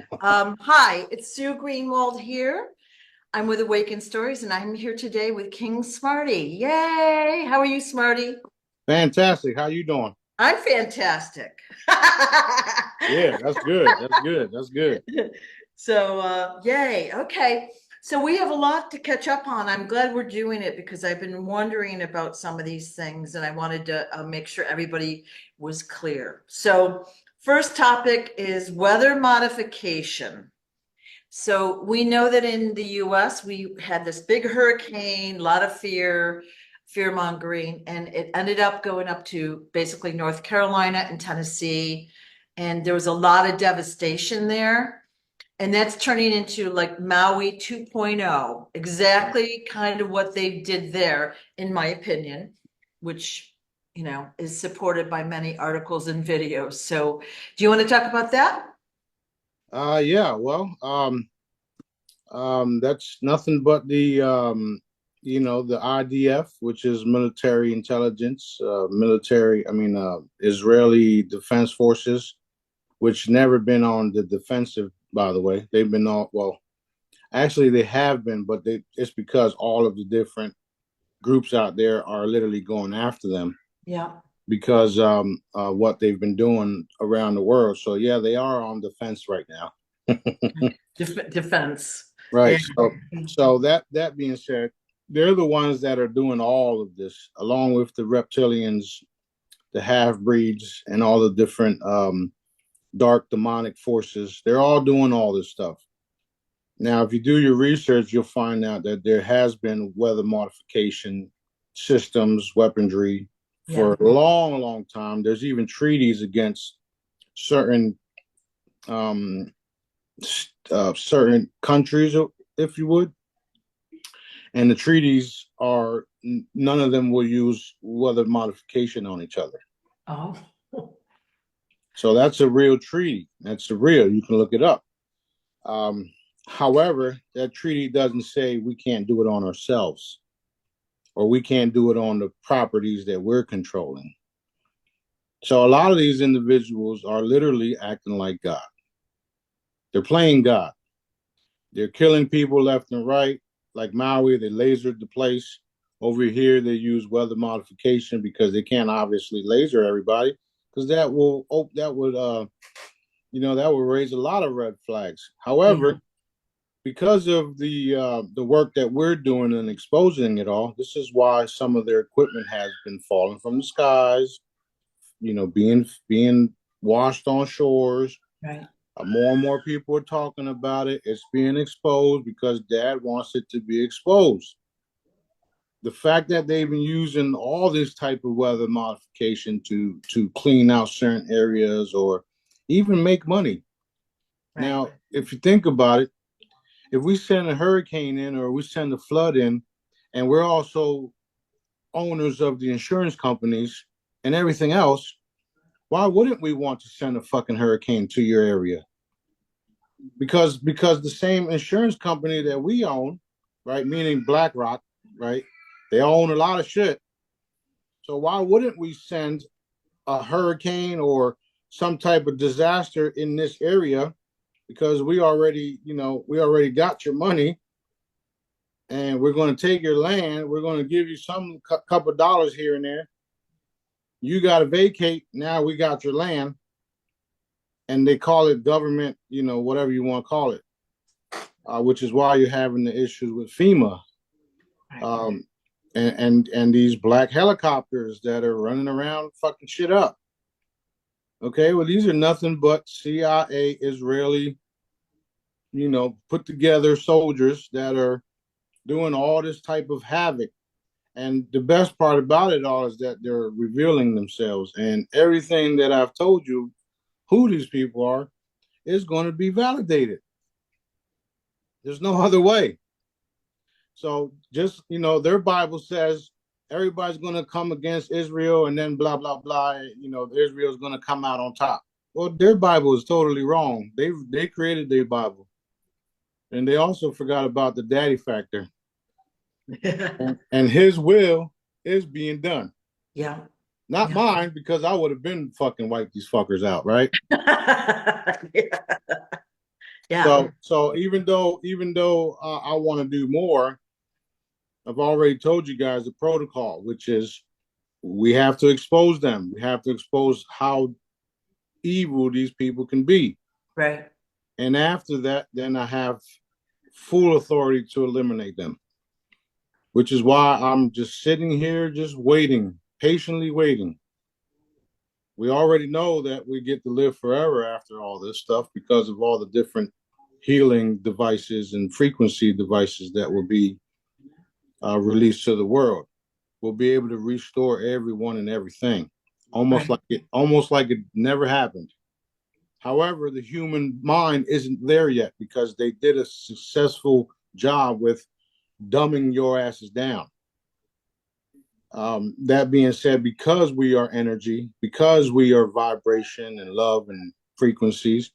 Hi, it's Sue Greenwald here. I'm with Awaken Stories, and I'm here today with King Smarty. Yay! How are you, Smarty? Fantastic. How you doing? I'm fantastic. Yeah, that's good. That's good. That's good. Yay. Okay. So we have a lot to catch up on. I'm glad we're doing it because I've been wondering about some of these things and I wanted to make sure everybody was clear. So, first topic is weather modification. So we know that in the US, we had this big hurricane, a lot of fear mongering, and it ended up going up to basically North Carolina and Tennessee. And there was a lot of devastation there. And that's turning into like Maui 2.0, exactly kind of what they did there, in my opinion, which, is supported by many articles and videos. So do you want to talk about that? Yeah, that's nothing but the IDF, which is military intelligence, Israeli Defense Forces, which never been on the defensive, by the way. They've been actually they have been, but it's because all of the different groups out there are literally going after them Yeah. because what they've been doing around the world. So yeah, they are on defense right now. Defense. Yeah. Right. So that being said, they're the ones that are doing all of this, along with the reptilians, the half breeds, and all the different dark demonic forces. They're all doing all this stuff. Now, if you do your research, you'll find out that there has been weather modification systems, weaponry for Yeah. a long, long time. There's even treaties against certain um, certain countries, if you would, and the treaties are none of them will use weather modification on each other. Oh. So that's a real treaty. That's the real. You can look it up. Um, However, that treaty doesn't say we can't do it on ourselves or we can't do it on the properties that we're controlling. So a lot of these individuals are literally acting like God. They're playing God. They're killing people left and right. Like Maui, they lasered the place. Over here, they use weather modification because they can't obviously laser everybody because that would raise a lot of red flags. Yeah. However, because of the work that we're doing and exposing it all, this is why some of their equipment has been falling from the skies. Being washed on shores. Right. More and more people are talking about it. It's being exposed because Dad wants it to be exposed. The fact that they've been using all this type of weather modification to clean out certain areas or even make money. Right. Now, if you think about it, if we send a hurricane in or we send a flood in, and we're also owners of the insurance companies and everything else, why wouldn't we want to send a fucking hurricane to your area? Because the same insurance company that we own, right, meaning BlackRock, right, they own a lot of shit. So why wouldn't we send a hurricane or some type of disaster in this area? Because we already got your money, and we're going to take your land. We're going to give you some couple of dollars here and there. You got to vacate. Now we got your land, and they call it government, whatever you want to call it, which is why you're having the issues with FEMA, Right. um, and these black helicopters that are running around fucking shit up. Okay, well, these are nothing but CIA Israeli, put together soldiers that are doing all this type of havoc. And the best part about it all is that they're revealing themselves, and everything that I've told you who these people are is going to be validated. There's no other way. So just, their Bible says everybody's going to come against Israel and then blah, blah, blah. Israel's going to come out on top. Well, their Bible is totally wrong. They created their Bible. And they also forgot about the daddy factor. And his will is being done. Yeah. Not Yeah. mine, because I would have been fucking wiped these fuckers out, right? Yeah. Yeah. So even though I want to do more, I've already told you guys the protocol, which is we have to expose them. We have to expose how evil these people can be. Right. And after that, then I have full authority to eliminate them, which is why I'm just sitting here, just waiting, patiently waiting. We already know that we get to live forever after all this stuff because of all the different healing devices and frequency devices that will be released to the world. We'll be able to restore everyone and everything, Right. almost like it never happened. However, the human mind isn't there yet because they did a successful job with dumbing your asses down. That being said, because we are energy, because we are vibration and love and frequencies,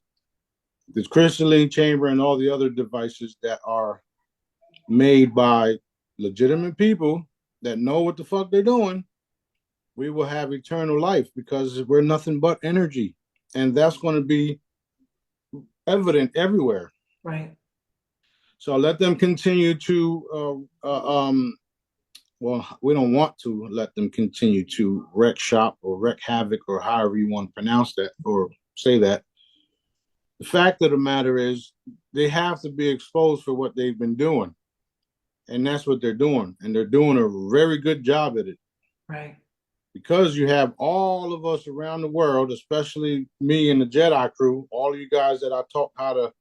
the crystalline chamber and all the other devices that are made by legitimate people that know what the fuck they're doing, we will have eternal life because we're nothing but energy. And that's going to be evident everywhere. Right. So let them continue to, well, we don't want to let them continue to wreck shop or wreck havoc or however you want to pronounce that or say that. The fact of the matter is they have to be exposed for what they've been doing. And that's what they're doing. And they're doing a very good job at it. Right. Because you have all of us around the world, especially me and the Jedi crew, all of you guys that I taught how to,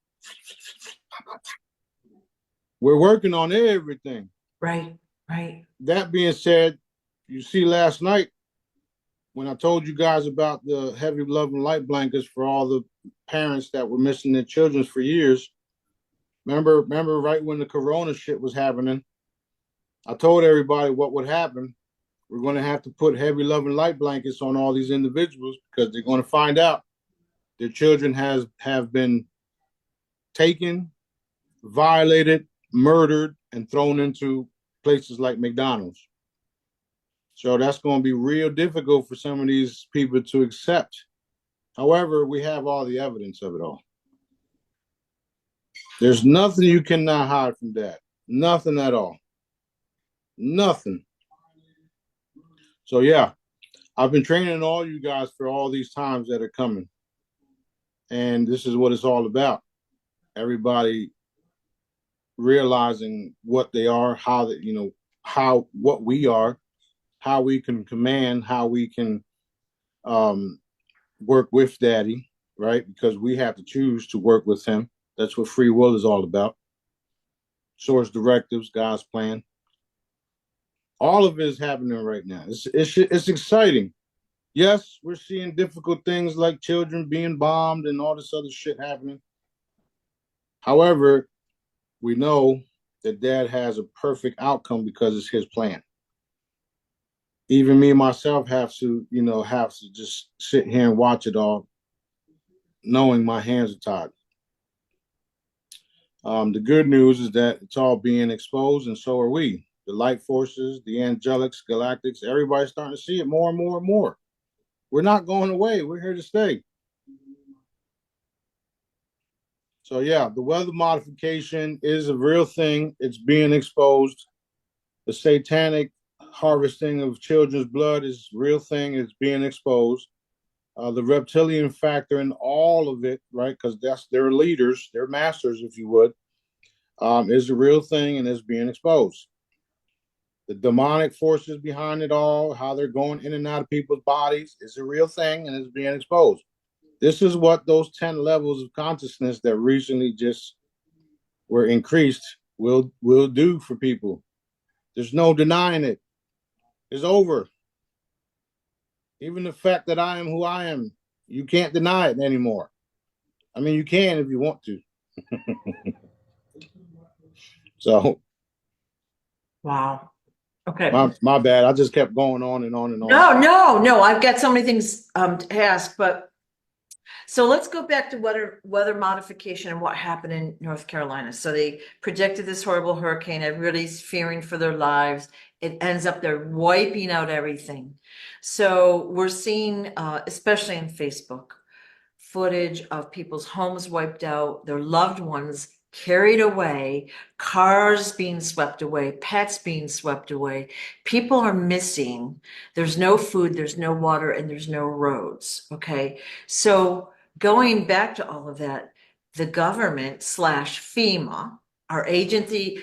we're working on everything. Right. Right. That being said, you see last night when I told you guys about the heavy love and light blankets for all the parents that were missing their children for years. Remember right when the corona shit was happening, I told everybody what would happen. We're going to have to put heavy love and light blankets on all these individuals because they're going to find out their children have been taken, violated, murdered, and thrown into places like McDonald's. So that's going to be real difficult for some of these people to accept. However, we have all the evidence of it all. There's nothing you cannot hide from that. Nothing at all. Nothing. So yeah, I've been training all you guys for all these times that are coming. And this is what it's all about. Everybody realizing what they are, how that, what we are, how we can command, how we can work with daddy, right? Because we have to choose to work with him. That's what free will is all about. Source directives, God's plan. All of it is happening right now. It's exciting. Yes, we're seeing difficult things like children being bombed and all this other shit happening. However, we know that dad has a perfect outcome because it's his plan. Even me myself have to just sit here and watch it all, knowing my hands are tied. The good news is that it's all being exposed, and so are we. The light forces, the angelics, galactics, everybody's starting to see it more and more and more. We're not going away. We're here to stay. So yeah, the weather modification is a real thing. It's being exposed. The satanic harvesting of children's blood is a real thing. It's being exposed. The reptilian factor in all of it, right? Because that's their leaders, their masters, if you would, is a real thing and is being exposed. The demonic forces behind it all, how they're going in and out of people's bodies, is a real thing and is being exposed. This is what those 10 levels of consciousness that recently just were increased will do for people. There's no denying it. It's over. Even the fact that I am who I am, you can't deny it anymore. I mean, you can if you want to. So, Wow. Okay. my bad. I just kept going on and on and on. No. I've got so many things to ask, but so let's go back to weather modification and what happened in North Carolina. So they predicted this horrible hurricane. Everybody's fearing for their lives. It ends up they're wiping out everything. So we're seeing, especially in Facebook, footage of people's homes wiped out, their loved ones carried away, cars being swept away, pets being swept away. People are missing. There's no food, there's no water, and there's no roads. Okay. So going back to all of that, the government slash FEMA, our agency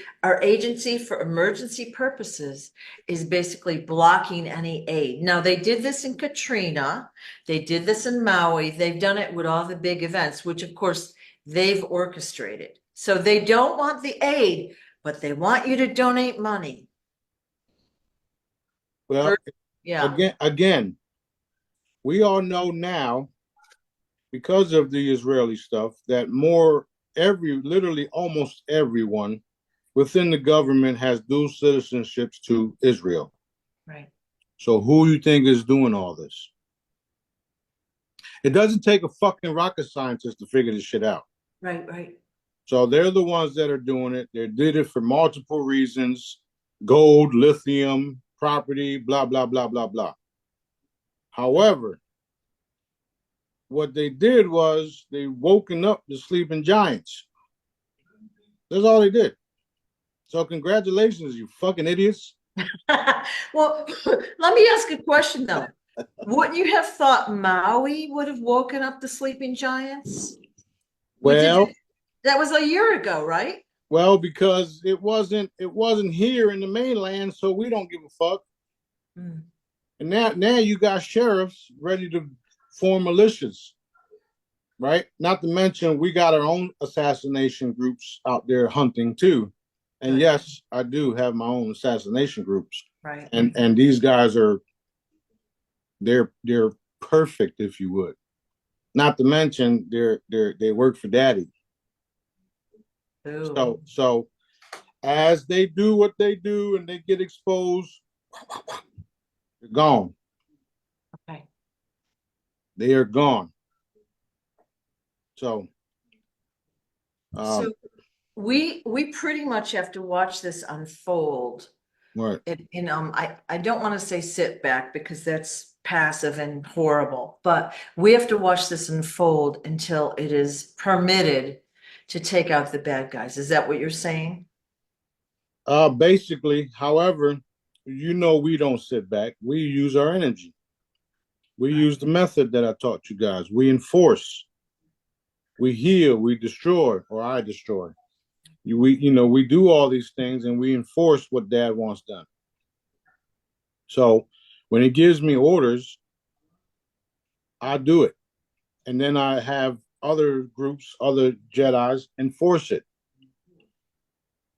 for emergency purposes, is basically blocking any aid. Now, they did this in Katrina, they did this in Maui, they've done it with all the big events, which of course they've orchestrated. So they don't want the aid, but they want you to donate money. Well, Yeah, again, we all know now because of the Israeli stuff that literally almost everyone within the government has dual citizenships to Israel. right. So who you think is doing all this? It doesn't take a fucking rocket scientist to figure this shit out. Right, right. So they're the ones that are doing it. They did it for multiple reasons: gold, lithium, property, blah, blah, blah, blah, blah. However, what they did was they woken up the sleeping giants. That's all they did. So congratulations, you fucking idiots. Well, let me ask a question though. Wouldn't you have thought Maui would have woken up the sleeping giants? Well, That was a year ago, right? well, because it wasn't here in the mainland, so we don't give a fuck. Mm. And now you got sheriffs ready to form militias, right? Not to mention we got our own assassination groups out there hunting too. And Right. yes, I do have my own assassination groups. Right. And these guys they're perfect, if you would. Not to mention they work for daddy. Ooh. So as they do what they do and they get exposed, they're gone. Okay. They are gone. So So we pretty much have to watch this unfold. right. And I don't want to say sit back because that's passive and horrible, but we have to watch this unfold until it is permitted to take out the bad guys. Is that what you're saying? Basically, however, we don't sit back. We use our energy. We Right. use the method that I taught you guys. We enforce, we heal, we destroy, or I destroy. We do all these things and we enforce what dad wants done. So when he gives me orders, I do it. And then I have other groups, other Jedis enforce it.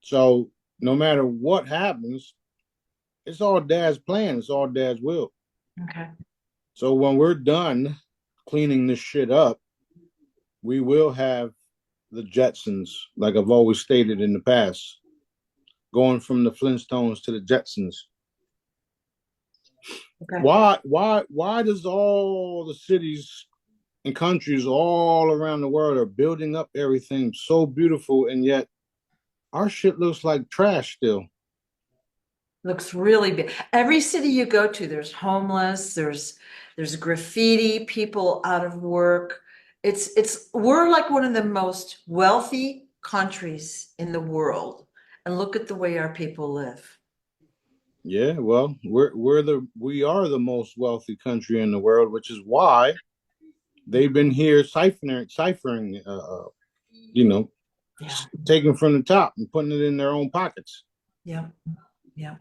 So no matter what happens, it's all dad's plan. It's all dad's will. Okay. So when we're done cleaning this shit up, we will have the Jetsons, like I've always stated in the past, going from the Flintstones to the Jetsons. Okay. Why does all the cities and countries all around the world are building up everything so beautiful, and yet our shit looks like trash still? Looks really big. Every city you go to, there's homeless, there's graffiti, people out of work. We're like one of the most wealthy countries in the world. And look at the way our people live. Yeah, well, we are the most wealthy country in the world, which is why they've been here ciphering, Yeah. taking from the top and putting it in their own pockets. Yeah. Yeah.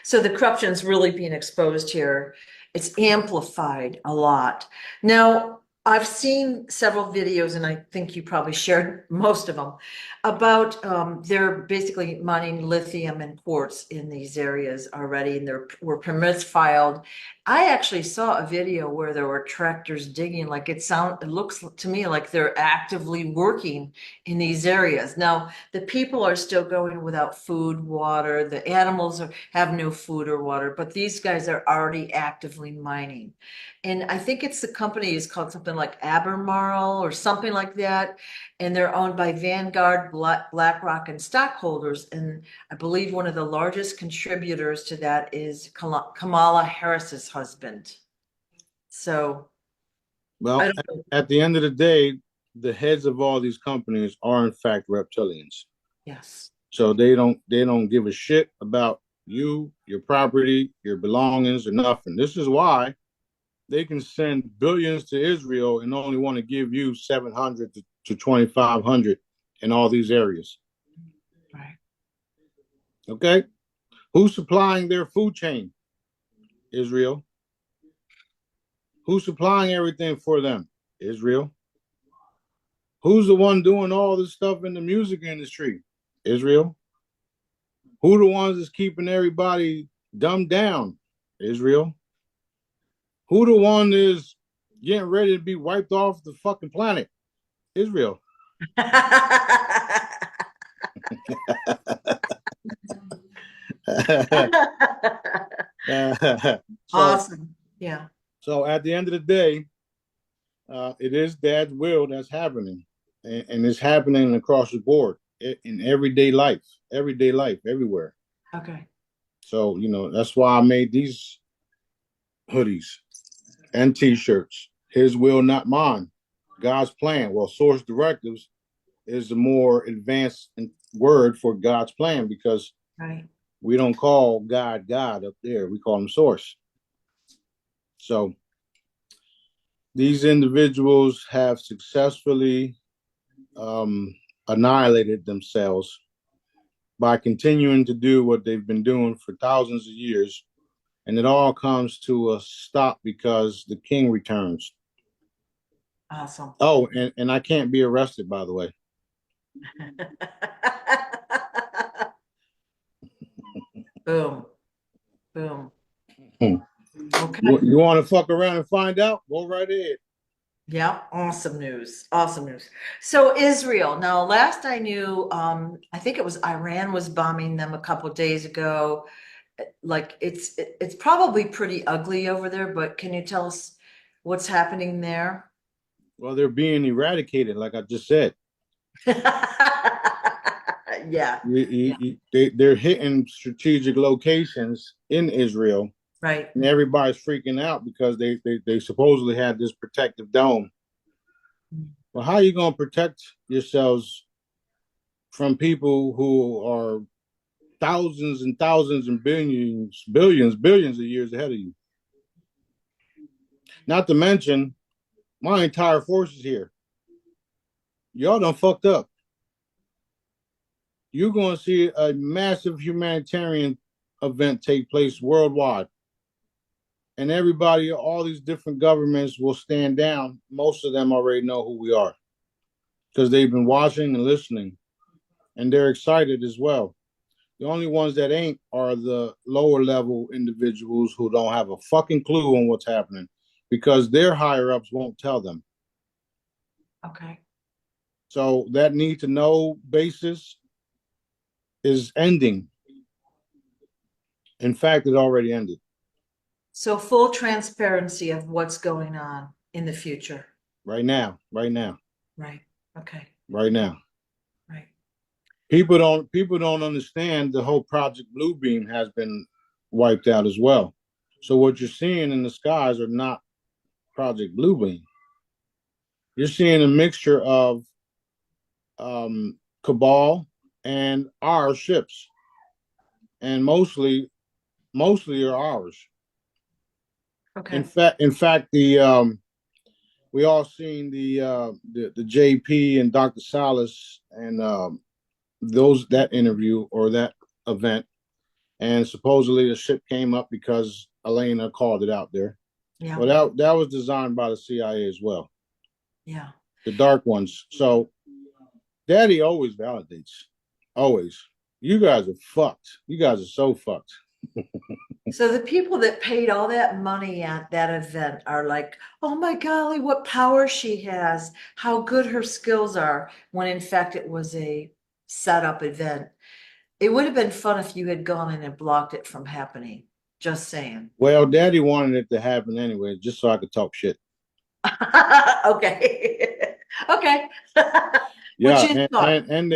So the corruption's really being exposed here. It's amplified a lot. Now, I've seen several videos, and I think you probably shared most of them, about they're basically mining lithium and quartz in these areas already, and there were permits filed. I actually saw a video where there were tractors digging, like it looks to me like they're actively working in these areas. Now, the people are still going without food, water, the animals have no food or water, but these guys are already actively mining. And I think the company is called something like Albemarle or something like that. And they're owned by Vanguard, BlackRock, and stockholders. And I believe one of the largest contributors to that is Kamala Harris's husband. So I Well, don't know. at the end of the day, the heads of all these companies are in fact reptilians. Yes. So they don't give a shit about you, your property, your belongings, or nothing. This is why they can send billions to Israel and only want to give you 700 to 2,500 in all these areas. Right. Okay, who's supplying their food chain? Israel. Who's supplying everything for them? Israel. Who's the one doing all this stuff in the music industry? Israel. Who the ones that's keeping everybody dumbed down? Israel. Who the one is getting ready to be wiped off the fucking planet? Israel. so Awesome. Yeah. so at the end of the day, it is Dad's will that's happening, and it's happening across the board in everyday life, everywhere. Okay. So that's why I made these hoodies and T-shirts. His will, not mine. God's plan. Well, source directives is the more advanced word for God's plan because Right. we don't call God God up there. We call him source. So these individuals have successfully um, annihilated themselves by continuing to do what they've been doing for thousands of years. And it all comes to a stop because the king returns. Awesome. Oh, and I can't be arrested, by the way. Boom. Boom. Hmm. Okay. You want to fuck around and find out? Go right ahead. Yeah, awesome news. Awesome news. So Israel, now last I knew, I think it was Iran was bombing them a couple days ago. Like it's probably pretty ugly over there, but can you tell us what's happening there? Well, they're being eradicated, like I just said. Yeah, yeah, They're hitting strategic locations in Israel, right. and everybody's freaking out because they supposedly had this protective dome. Well, how are you going to protect yourselves from people who are thousands and thousands and billions of years ahead of you? Not to mention, my entire force is here. Y'all done fucked up. You're going to see a massive humanitarian event take place worldwide. And everybody, all these different governments will stand down. Most of them already know who we are because they've been watching and listening, and they're excited as well. The only ones that ain't are the lower level individuals who don't have a fucking clue on what's happening because their higher ups won't tell them. Okay. So that need to know basis is ending. In fact, it already ended. So full transparency of what's going on in the future. Right now, right now, Right. Okay. right now. Right. People don't understand the whole Project Bluebeam has been wiped out as well. So what you're seeing in the skies are not Project Bluebeam. You're seeing a mixture of cabal and our ships, and mostly are ours. Okay. In fact, we all seen the JP and Dr. Salas and that interview or that event, and supposedly the ship came up because Elena called it out there. Yeah. Well, that was designed by the CIA as well, Yeah. the dark ones. So Daddy always validates, always. You guys are fucked. You guys are so fucked. So the people that paid all that money at that event are like, oh my golly, what power she has, how good her skills are, when in fact it was a setup event. It would have been fun if you had gone in and blocked it from happening. Just saying. Well, Daddy wanted it to happen anyway, just so I could talk shit. Okay. Okay. Which Yeah, is and fun.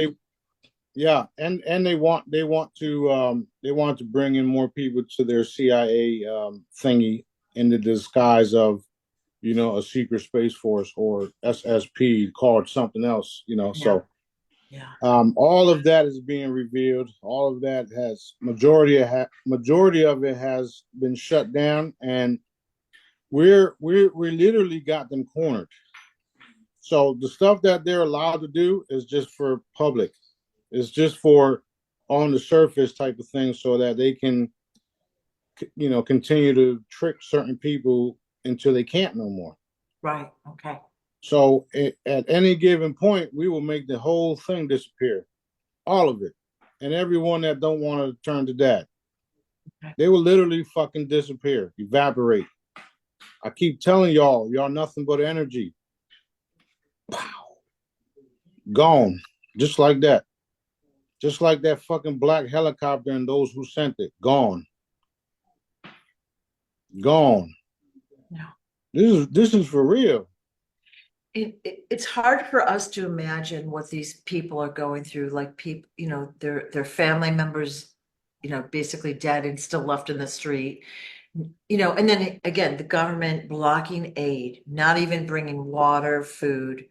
they want to bring in more people to their CIA thingy in the disguise of you know, a secret space force or SSP called something else, you know. Yeah. So Yeah. all of that is being revealed. All of that has majority of it has been shut down, and we literally got them cornered. So the stuff that they're allowed to do is just for public. It's just for on the surface type of thing, so that they can, you know, continue to trick certain people until they can't no more. Right. Okay. So at any given point, we will make the whole thing disappear, all of it, and everyone that don't want to turn to that, Okay. they will literally fucking disappear, evaporate. I keep telling y'all nothing but energy. Pow, gone, just like that, just like that fucking black helicopter and those who sent it, gone, gone. No. This is for real. It's hard for us to imagine what these people are going through. Like people, you know, their family members, you know, basically dead and still left in the street. You know, and then again, the government blocking aid, not even bringing water, food,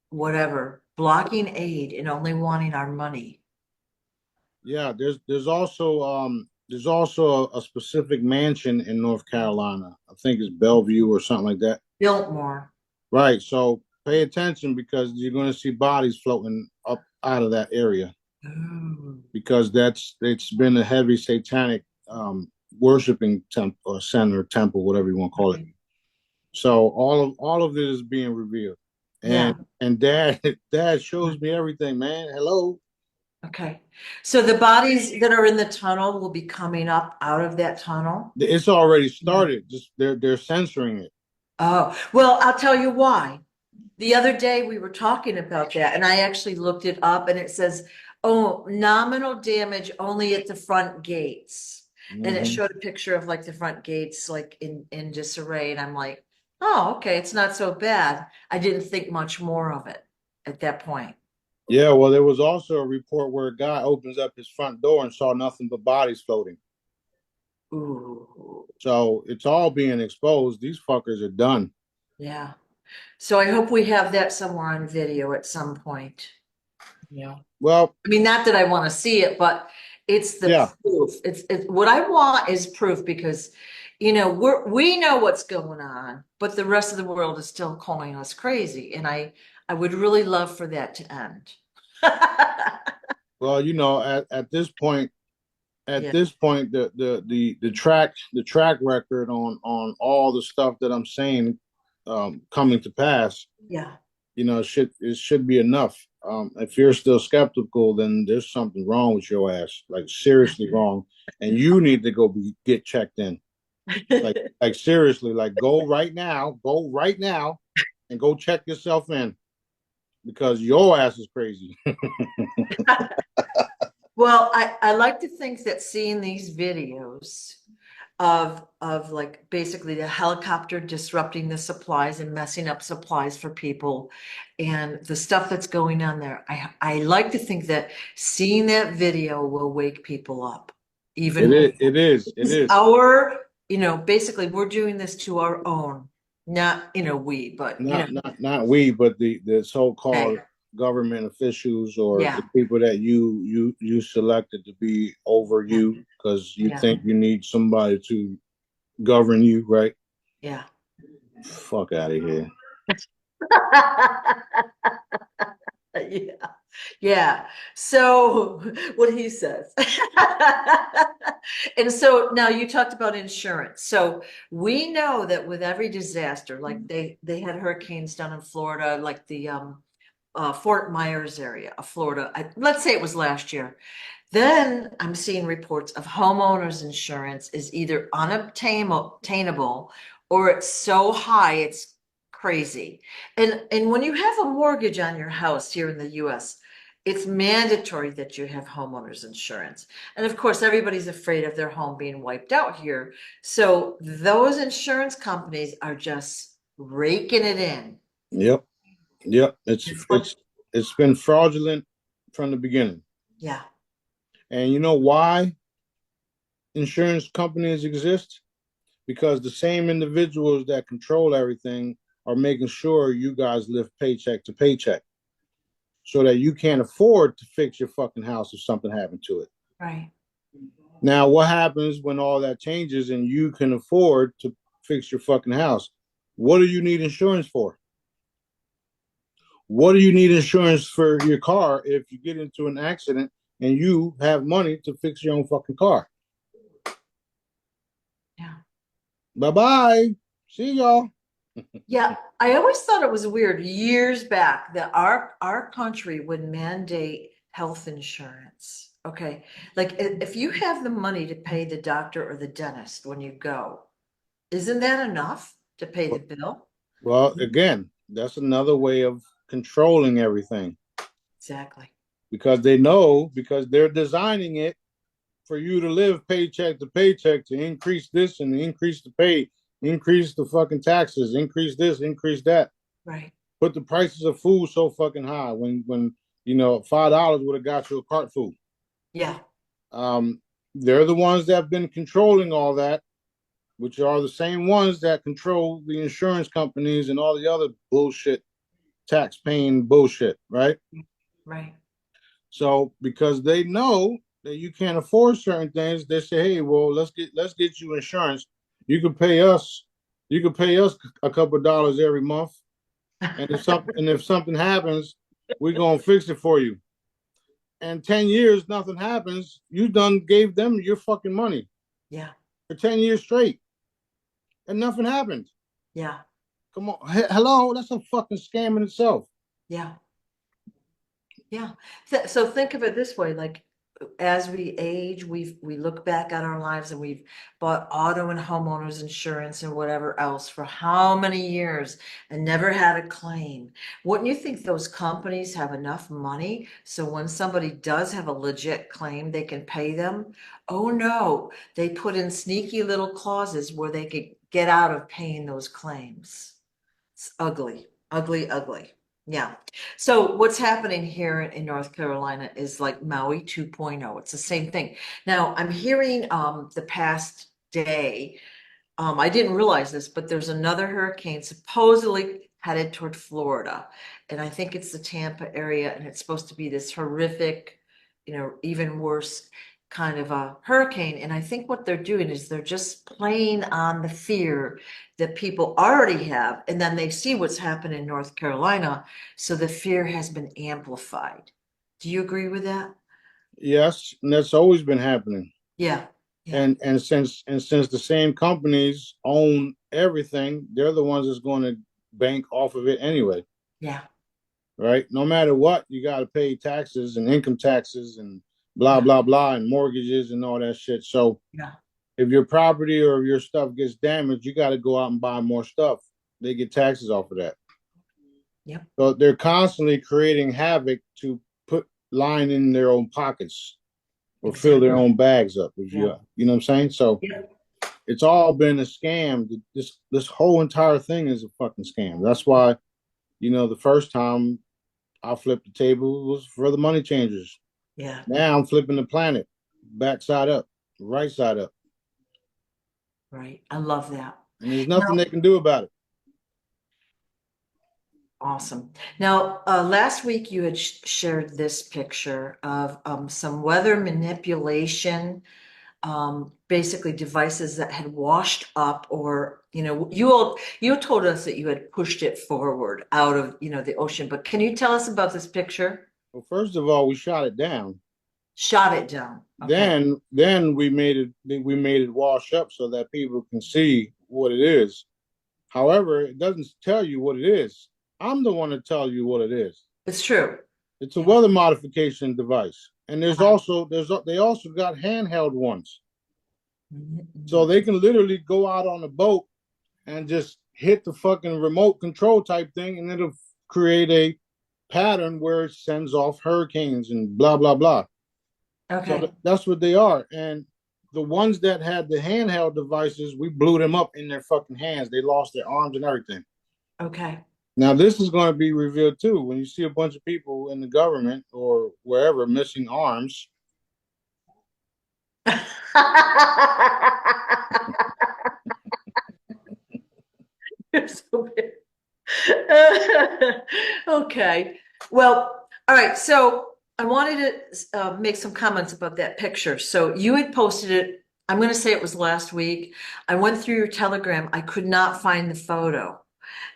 whatever, blocking aid and only wanting our money. Yeah, there's also a specific mansion in North Carolina. I think it's Bellevue or something like that. Biltmore. Right. So pay attention because you're going to see bodies floating up out of that area Ooh. because it's been a heavy satanic worshiping temple or center temple, whatever you want to call it. Okay. So all of this is being revealed. Yeah. And dad shows me everything, man. Hello. Okay. So the bodies that are in the tunnel will be coming up out of that tunnel. It's already Yeah. started. Just they're censoring it. Oh, well, I'll tell you why. The other day we were talking about that and I actually looked it up and it says, oh, nominal damage only at the front gates. And it Mm-hmm. showed a picture of like the front gates, like in disarray. And I'm like, oh, okay, it's not so bad. I didn't think much more of it at that point. Yeah, well, there was also a report where a guy opens up his front door and saw nothing but bodies floating. Ooh, So it's all being exposed. These fuckers are done. yeah. So I hope we have that somewhere on video at some point. Yeah. Well, I mean, not that I want to see it, but it's the yeah, proof. It's what I want is proof because, you know, we know what's going on, but the rest of the world is still calling us crazy. And I would really love for that to end. well, you know, at this point, Yeah, the track record on all the stuff that I'm saying coming to pass, yeah. you know, it should be enough. If you're still skeptical, then there's something wrong with your ass, like seriously wrong, and you need to get checked in. Like seriously, like go right now, and go check yourself in because your ass is crazy. Well, I like to think that seeing these videos of like basically the helicopter disrupting the supplies and messing up supplies for people and the stuff that's going on there. I like to think that seeing that video will wake people up even It more. is. It is. It It's is. our, you know, basically we're doing this to our own, not, you know, we, but you know, Not we, but the hey, so-called government officials or yeah, the people that you selected to be over yeah, you because you yeah, think you need somebody to govern you, right? yeah. Fuck out of here. Yeah. Yeah. So what he says. And so now you talked about insurance. So we know that with every disaster, like they had hurricanes down in Florida, like the Fort Myers area of Florida. Let's say it was last year. Then I'm seeing reports of homeowners insurance is either unobtainable or it's so high it's crazy. And when you have a mortgage on your house here in the US, it's mandatory that you have homeowners insurance. And of course, everybody's afraid of their home being wiped out here. So those insurance companies are just raking it in. Yep. Yep. It's It's like, it's it's been fraudulent from the beginning. yeah, And you know why insurance companies exist? because the same individuals that control everything are making sure you guys live paycheck to paycheck so that you can't afford to fix your fucking house if something happened to it. Right. Now, what happens when all that changes and you can afford to fix your fucking house? What do you need insurance for? What do you need insurance for your car if you get into an accident and you have money to fix your own fucking car? Yeah. Bye-bye. See y'all. Yeah, I always thought it was weird years back that our country would mandate health insurance. Okay. Like if you have the money to pay the doctor or the dentist when you go, isn't that enough to pay the bill? Well, again, that's another way of controlling everything Exactly. because they know, because they're designing it for you to live paycheck to paycheck to increase this and increase the pay, increase the fucking taxes, increase this, increase that. Right. Put the prices of food so fucking high when $5 would have got you a cart food. Yeah. They're the ones that have been controlling all that, which are the same ones that control the insurance companies and all the other bullshit, tax paying bullshit, right? Right. So because they know that you can't afford certain things, they say, "Hey, well, let's get you insurance. You can pay us, you can pay us a couple of dollars every month, and if something happens, we're gonna fix it for you. And 10 years, nothing happens. You done gave them your fucking money Yeah. for 10 years straight, and nothing happened. Yeah. Come on, hello, that's a fucking scam in itself. Yeah. Yeah. So think of it this way, like as we age, we look back at our lives and we've bought auto and homeowners insurance and whatever else for how many years and never had a claim. Wouldn't you think those companies have enough money so when somebody does have a legit claim, they can pay them? Oh no, they put in sneaky little clauses where they could get out of paying those claims. It's ugly, ugly, ugly. Yeah. So what's happening here in North Carolina is like Maui 2.0. It's the same thing. Now I'm hearing the past day, I didn't realize this, but there's another hurricane supposedly headed toward Florida. And I think it's the Tampa area, and it's supposed to be this horrific, even worse kind of a hurricane. And I think what they're doing is they're just playing on the fear that people already have, and then they see what's happened in North Carolina. So the fear has been amplified. Do you agree with that? Yes, and that's always been happening. Yeah. Yeah. And since the same companies own everything, they're the ones that's going to bank off of it anyway, Yeah. right? No matter what, you got to pay taxes and income taxes and blah Yeah. blah blah and mortgages and all that shit. So Yeah. if your property or your stuff gets damaged, you got to go out and buy more stuff. They get taxes off of that. Yep. So they're constantly creating havoc to put line in their own pockets or fill their Exactly. own bags up. If Yeah. you know what I'm saying? So Yeah. it's all been a scam. This whole entire thing is a fucking scam. That's why, the first time I flipped the table was for the money changers. Yeah. Now I'm flipping the planet, backside up, right side up, Right. I love that. and there's nothing Now, they can do about it. awesome. Now, last week you had shared this picture of some weather manipulation, basically devices that had washed up, or you told us that you had pushed it forward out of the ocean. But can you tell us about this picture? Well, first of all, we shot it down. Shot it down. Okay. Then we made it wash up so that people can see what it is. However, it doesn't tell you what it is. I'm the one to tell you what it is. It's true. It's a Yeah. weather modification device, and there's Uh-huh. also they also got handheld ones, so Mhm. they can literally go out on a boat and just hit the fucking remote control type thing, and it'll create a pattern where it sends off hurricanes and blah blah blah. So Okay. that's what they are, and the ones that had the handheld devices, we blew them up in their fucking hands. They lost their arms and everything. Okay. Now, this is going to be revealed too. When you see a bunch of people in the government or wherever missing arms, So bad. Okay. Well, all right. So I wanted to make some comments about that picture. So you had posted it. I'm going to say it was last week. I went through your Telegram. I could not find the photo.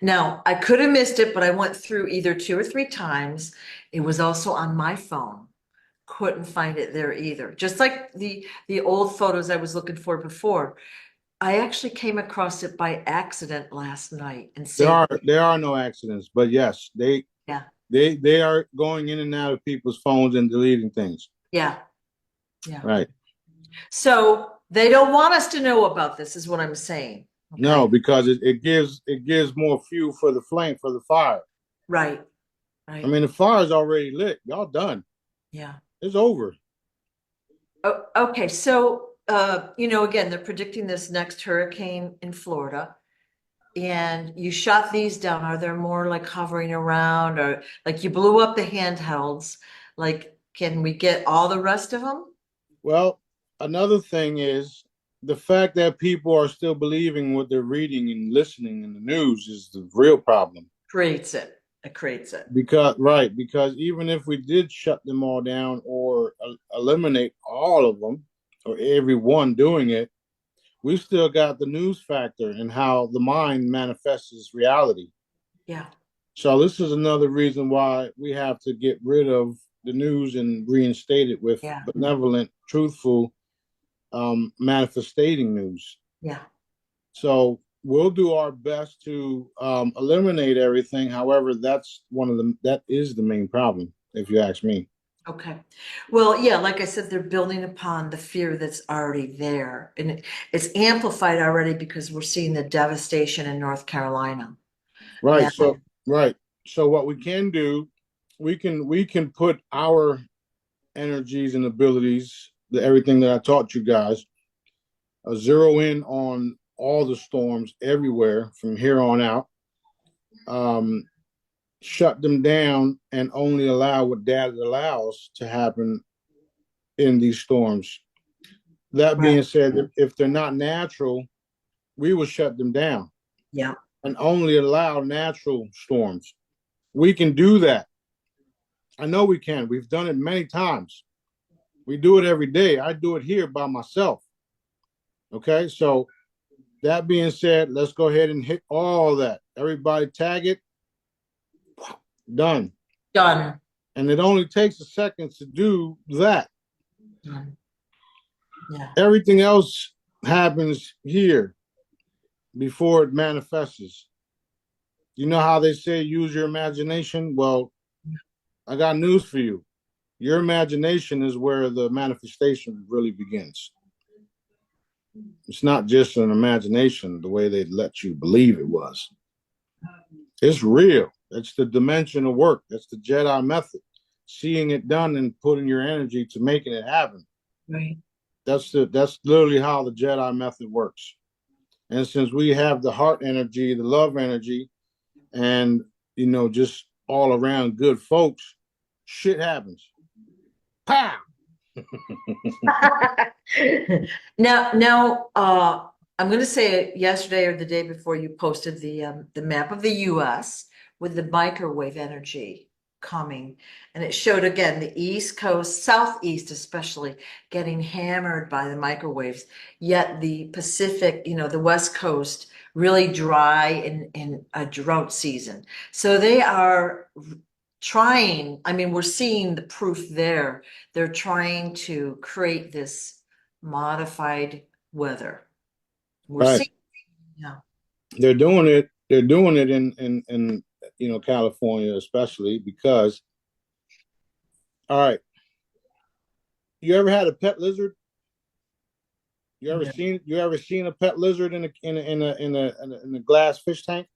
Now, I could have missed it, but I went through either 2 or 3 times. It was also on my phone. Couldn't find it there either. Just like the old photos I was looking for before. I actually came across it by accident last night and saved. There are no accidents, but yes, Yeah, they are going in and out of people's phones and deleting things. yeah, yeah. Right. So they don't want us to know about this, is what I'm saying. No, Okay. because it gives more fuel for the flame for the fire. Right, I right. mean, the fire's already lit. Y'all done. Yeah. It's over. Oh, okay. So, again, they're predicting this next hurricane in Florida. And you shot these down. Are there more like hovering around or like you blew up the handhelds? Like, can we get all the rest of them? Well, another thing is the fact that people are still believing what they're reading and listening in the news is the real problem. Creates it. It creates it. Because even if we did shut them all down or eliminate all of them or everyone doing it, we still got the news factor and how the mind manifests reality. Yeah. So this is another reason why we have to get rid of the news and reinstate it with Yeah. benevolent, truthful, manifestating news. Yeah. So we'll do our best to eliminate everything. However, that is the main problem, if you ask me. Okay. Well, yeah, like I said, they're building upon the fear that's already there. And it's amplified already because we're seeing the devastation in North Carolina. Right. And So right. So what we can do, we can put our energies and abilities, everything that I taught you guys, zero in on all the storms everywhere from here on out. Um, Shut them down and only allow what data allows to happen in these storms. That right. being said, if they're not natural, we will shut them down Yeah. and only allow natural storms. We can do that. I know we can. We've done it many times. We do it every day. I do it here by myself. Okay. So that being said, let's go ahead and hit all that. Everybody tag it. Done. Done. And it only takes a second to do that. Done. Yeah. Everything else happens here before it manifests. You know how they say use your imagination? Well, I got news for you. Your imagination is where the manifestation really begins. It's not just an imagination the way they let you believe it was. It's real. It's the dimensional work. That's the Jedi method. Seeing it done and putting your energy to making it happen. Right. That's literally how the Jedi method works. And since we have the heart energy, the love energy, and just all around good folks, shit happens. Pow! Now, I'm going to say it yesterday or the day before you posted the map of the U.S. with the microwave energy coming, and it showed again the East Coast, Southeast especially, getting hammered by the microwaves. Yet the Pacific, the West Coast, really dry in a drought season. So they are trying. I mean, we're seeing the proof there. They're trying to create this modified weather. We're Right. seeing, yeah, They're doing it. They're doing it in California, especially because. All right. You ever had a pet lizard? yeah, You ever seen a pet lizard in a glass fish tank?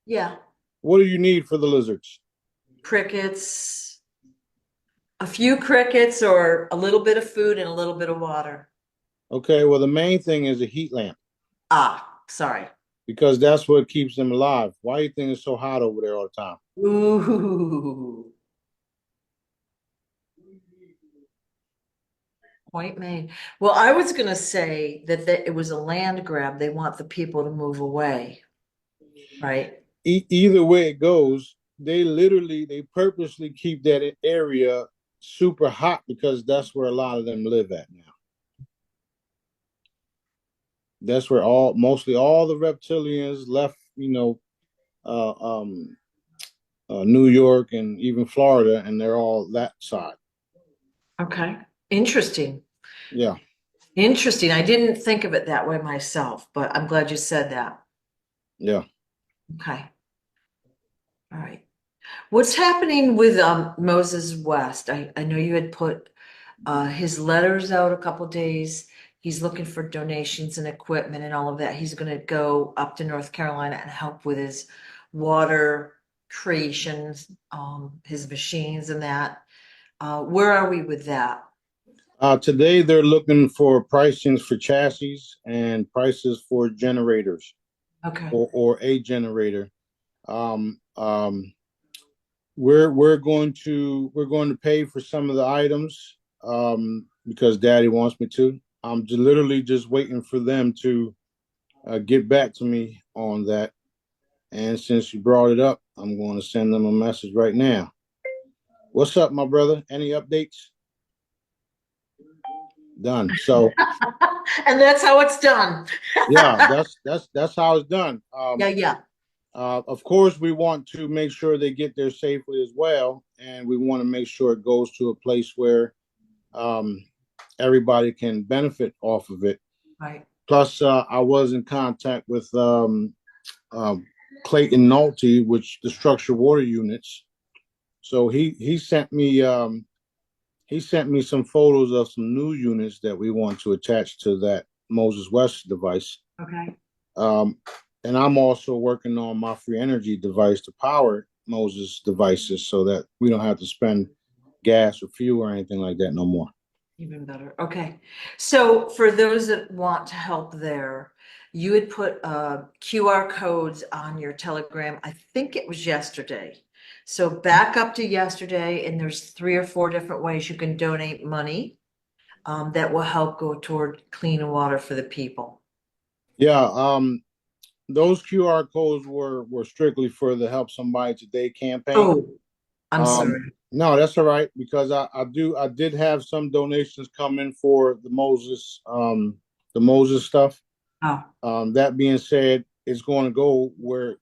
yeah. What do you need for the lizards? Crickets, a few crickets, or a little bit of food and a little bit of water. Okay, well the main thing is a heat lamp Ah, sorry. because that's what keeps them alive. Why do you think it's so hot over there all the time? Ooh, point made. Well, I was going to say that it was a land grab. They want the people to move away. Right. Either way it goes, they purposely keep that area super hot because that's where a lot of them live at now. That's where mostly all the reptilians left, uh, um, New York and even Florida, and they're all that side. Okay. Interesting. Yeah, Interesting. I didn't think of it that way myself, but I'm glad you said that. yeah. Okay. All right. What's happening with Moses West? I know you had put his letters out a couple days. He's looking for donations and equipment and all of that. He's going to go up to North Carolina and help with his water creations, his machines and that. Where are we with that? Today they're looking for pricings for chassis and prices for generators Okay. or a generator. Um, um, we're going to pay for some of the items because Daddy wants me to. I'm literally just waiting for them to get back to me on that. And since you brought it up, I'm going to send them a message right now. What's up, my brother? Any updates? Done. So And that's how it's done. yeah, that's how it's done. Yeah, yeah. Of course, we want to make sure they get there safely as well, and we want to make sure it goes to a place where um, everybody can benefit off of it. Right. Plus, I was in contact with um, Clayton Nolte, which the structured water units. So he sent me some photos of some new units that we want to attach to that Moses West device. Okay. Um, and I'm also working on my free energy device to power Moses devices so that we don't have to spend gas or fuel or anything like that no more. Even better. Okay. So for those that want to help there, you had put QR codes on your Telegram. I think it was yesterday. So back up to yesterday, and there's 3 or 4 different ways you can donate money that will help go toward clean water for the people. Yeah, those QR codes were strictly for the Help Somebody Today campaign. Oh, I'm sorry. No, that's all right because I did have some donations come in for the Moses stuff. Oh, That being said, it's going to go where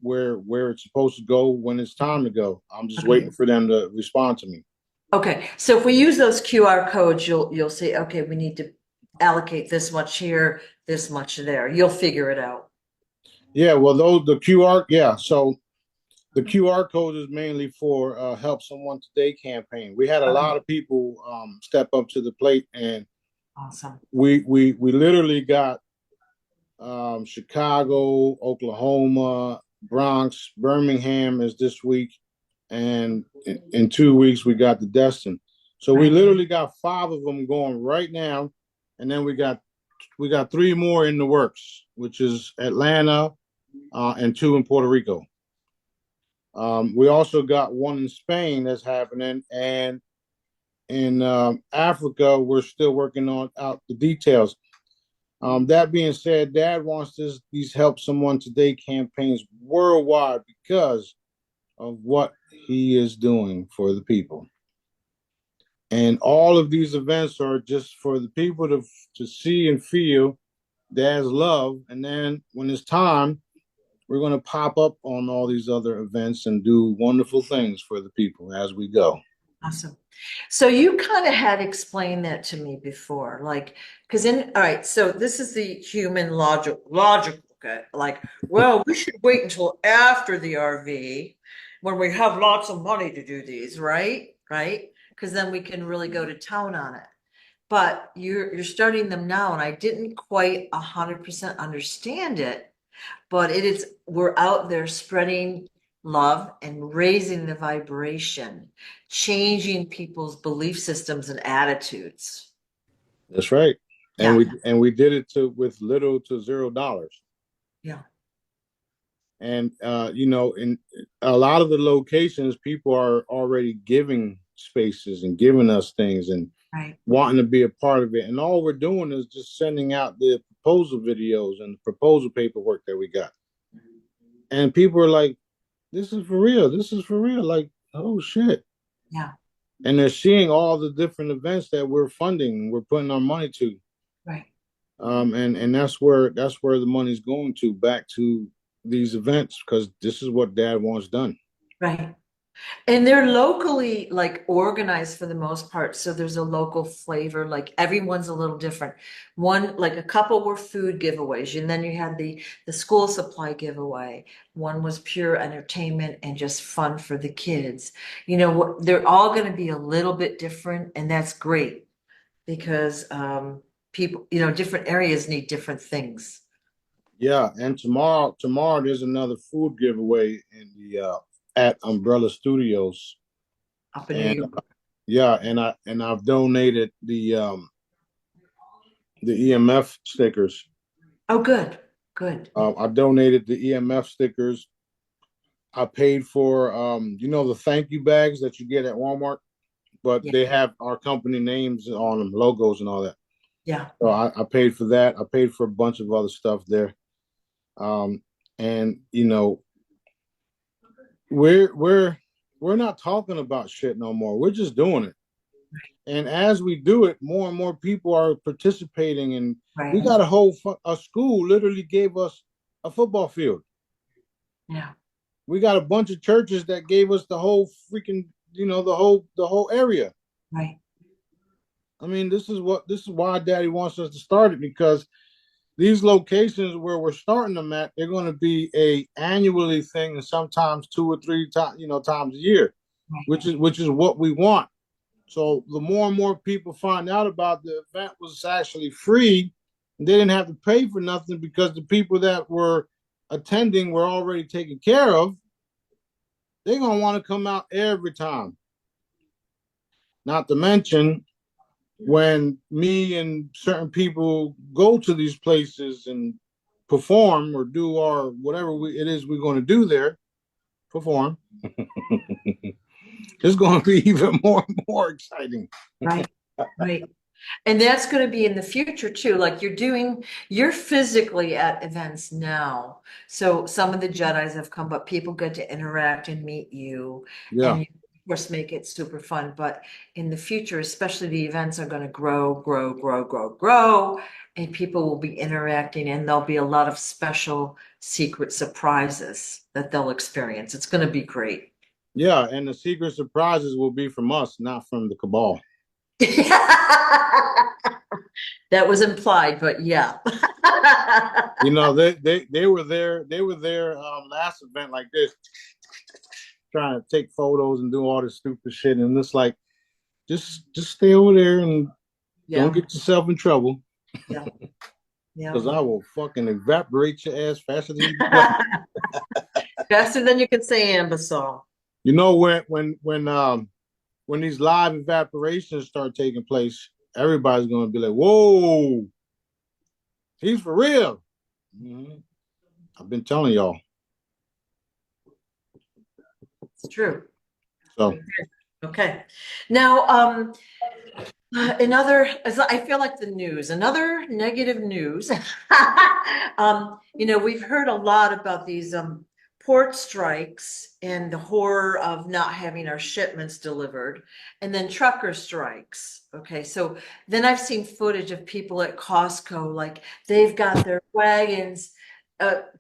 it's supposed to go when it's time to go. I'm just okay. waiting for them to respond to me. Okay. So if we use those QR codes, you'll say, okay, we need to allocate this much here, this much there. You'll figure it out. Yeah, well, the QR, yeah. So the QR code is mainly for Help Someone Today campaign. We had a Okay. lot of people step up to the plate, and Awesome. we literally got Chicago, Oklahoma, Bronx, Birmingham is this week, and in 2 weeks we got the Destin. So we Right. literally got 5 of them going right now, and then we got 3 more in the works, which is Atlanta and 2 in Puerto Rico. We also got 1 in Spain that's happening, and in Africa we're still working on out the details. That being said, Dad wants these Help Someone Today campaigns worldwide because of what he is doing for the people. And all of these events are just for the people to see and feel Dad's love. And then when it's time, we're going to pop up on all these other events and do wonderful things for the people as we go. Awesome. So you kind of had explained that to me before, like, because all right, so this is the human logical, okay, like, well, we should wait until after the RV when we have lots of money to do these, right? Right? Because then we can really go to town on it. But you're starting them now, and I didn't quite 100% understand it, but we're out there spreading love and raising the vibration, changing people's belief systems and attitudes. That's right. And Yeah, we did it with little to $0. yeah, And in a lot of the locations, people are already giving spaces and giving us things and right. wanting to be a part of it. And all we're doing is just sending out the proposal videos and the proposal paperwork that we got. and people are like, this is for real. This is for real. Like, oh shit. Yeah. And they're seeing all the different events that we're funding, we're putting our money to. Right. And that's where the money's going to, back to these events, because this is what Dad wants done. Right. And they're locally like organized for the most part. So there's a local flavor, like everyone's a little different. One, like a couple were food giveaways, and then you had the school supply giveaway. One was pure entertainment and just fun for the kids. They're all going to be a little bit different, and that's great because people, different areas need different things. Yeah, and tomorrow there's another food giveaway in the at Umbrella Studios, Up in New and York. yeah, I've donated the EMF stickers. Oh, good, good. I donated the EMF stickers. I paid for the thank you bags that you get at Walmart, but Yeah, they have our company names on them, logos and all that. yeah, So I paid for that. I paid for a bunch of other stuff there. And we're not talking about shit no more. We're just doing it. And as we do it, more and more people are participating. And we right. got a school literally gave us a football field. Yeah, We got a bunch of churches that gave us the whole freaking, the whole area. right. I mean, this is why Daddy wants us to start it, because these locations where we're starting them at, they're going to be a annually thing, and sometimes 2 or 3 times, times a year, Right. which is what we want. So the more and more people find out about the event was actually free, and they didn't have to pay for nothing because the people that were attending were already taken care of, they're going to want to come out every time. Not to mention, when me and certain people go to these places and perform or do our whatever it is we're going to do there, perform, it's going to be even more and more exciting. Right. Right. And that's going to be in the future too. Like you're physically at events now. So some of the Jedis have come, but people get to interact and meet you. Yeah. And you, of course, make it super fun. But in the future, especially the events are going to grow, grow, grow, grow, grow. And people will be interacting, and there'll be a lot of special secret surprises that they'll experience. It's going to be great. Yeah. And the secret surprises will be from us, not from the cabal. That was implied, but yeah. They were there last event like this, trying to take photos and do all this stupid shit. And it's like, just stay over there and don't Yeah, get yourself in trouble, yeah, yeah. because I will fucking evaporate your ass faster than you can play. Faster than you can say imbecile. You know, when these live evaporations start taking place, everybody's gonna be like, "Whoa, he's for real." Mm-hmm. I've been telling y'all. It's true. So Okay. Now, as I feel like the news, another negative news. We've heard a lot about these port strikes and the horror of not having our shipments delivered, and then trucker strikes. Okay, so then I've seen footage of people at Costco, like they've got their wagons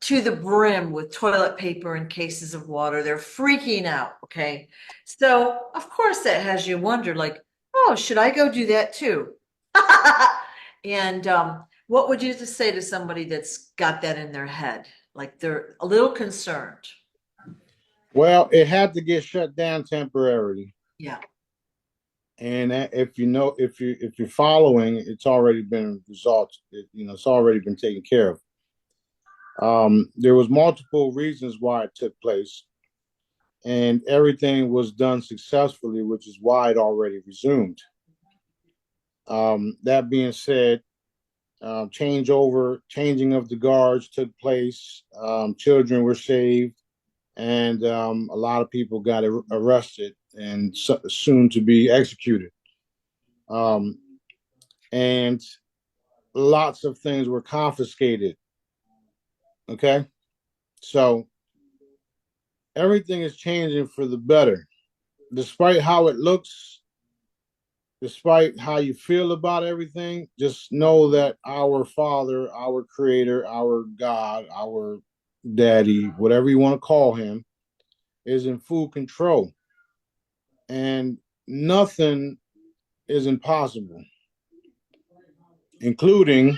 to the brim with toilet paper and cases of water. They're freaking out. Okay, so of course that has you wonder, like, oh, should I go do that too? And what would you just say to somebody that's got that in their head? Like they're a little concerned. well, it had to get shut down temporarily. Yeah. And if you're following, it's already been resolved. It's already been taken care of. There was multiple reasons why it took place, and everything was done successfully, which is why it already resumed. That being said, changing of the guards took place. Children were saved, and a lot of people got arrested and soon to be executed. Um, and lots of things were confiscated. Okay, so everything is changing for the better. Despite how it looks, despite how you feel about everything, just know that our Father, our Creator, our God, our Daddy, whatever you want to call him, is in full control. And nothing is impossible, including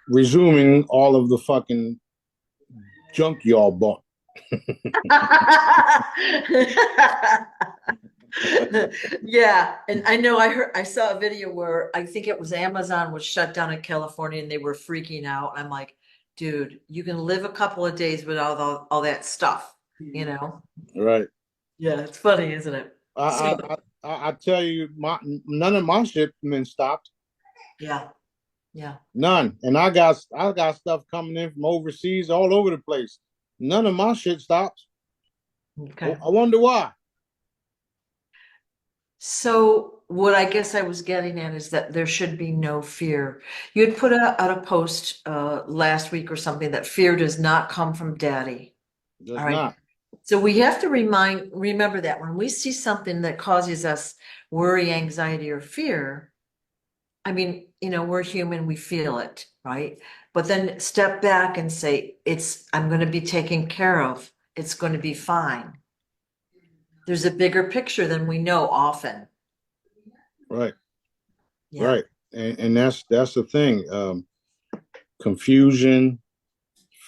resuming all of the fucking junk y'all bought. Yeah, and I know I saw a video where I think it was Amazon was shut down in California and they were freaking out. I'm like, dude, you can live a couple of days without all that stuff, you know? Right. Yeah, it's funny, isn't it? So, I tell you, none of my shit been stopped. yeah, yeah. None. And I got stuff coming in from overseas all over the place. None of my shit stops. Okay. I wonder why. So what I guess I was getting at is that there should be no fear. You had put out a post last week or something that fear does not come from daddy. Does All right. not. So we have to remember that when we see something that causes us worry, anxiety, or fear, I mean, we're human, we feel it, right? But then step back and say, I'm going to be taken care of. It's going to be fine. There's a bigger picture than we know often. Right. Yeah. Right. And that's the thing. Confusion,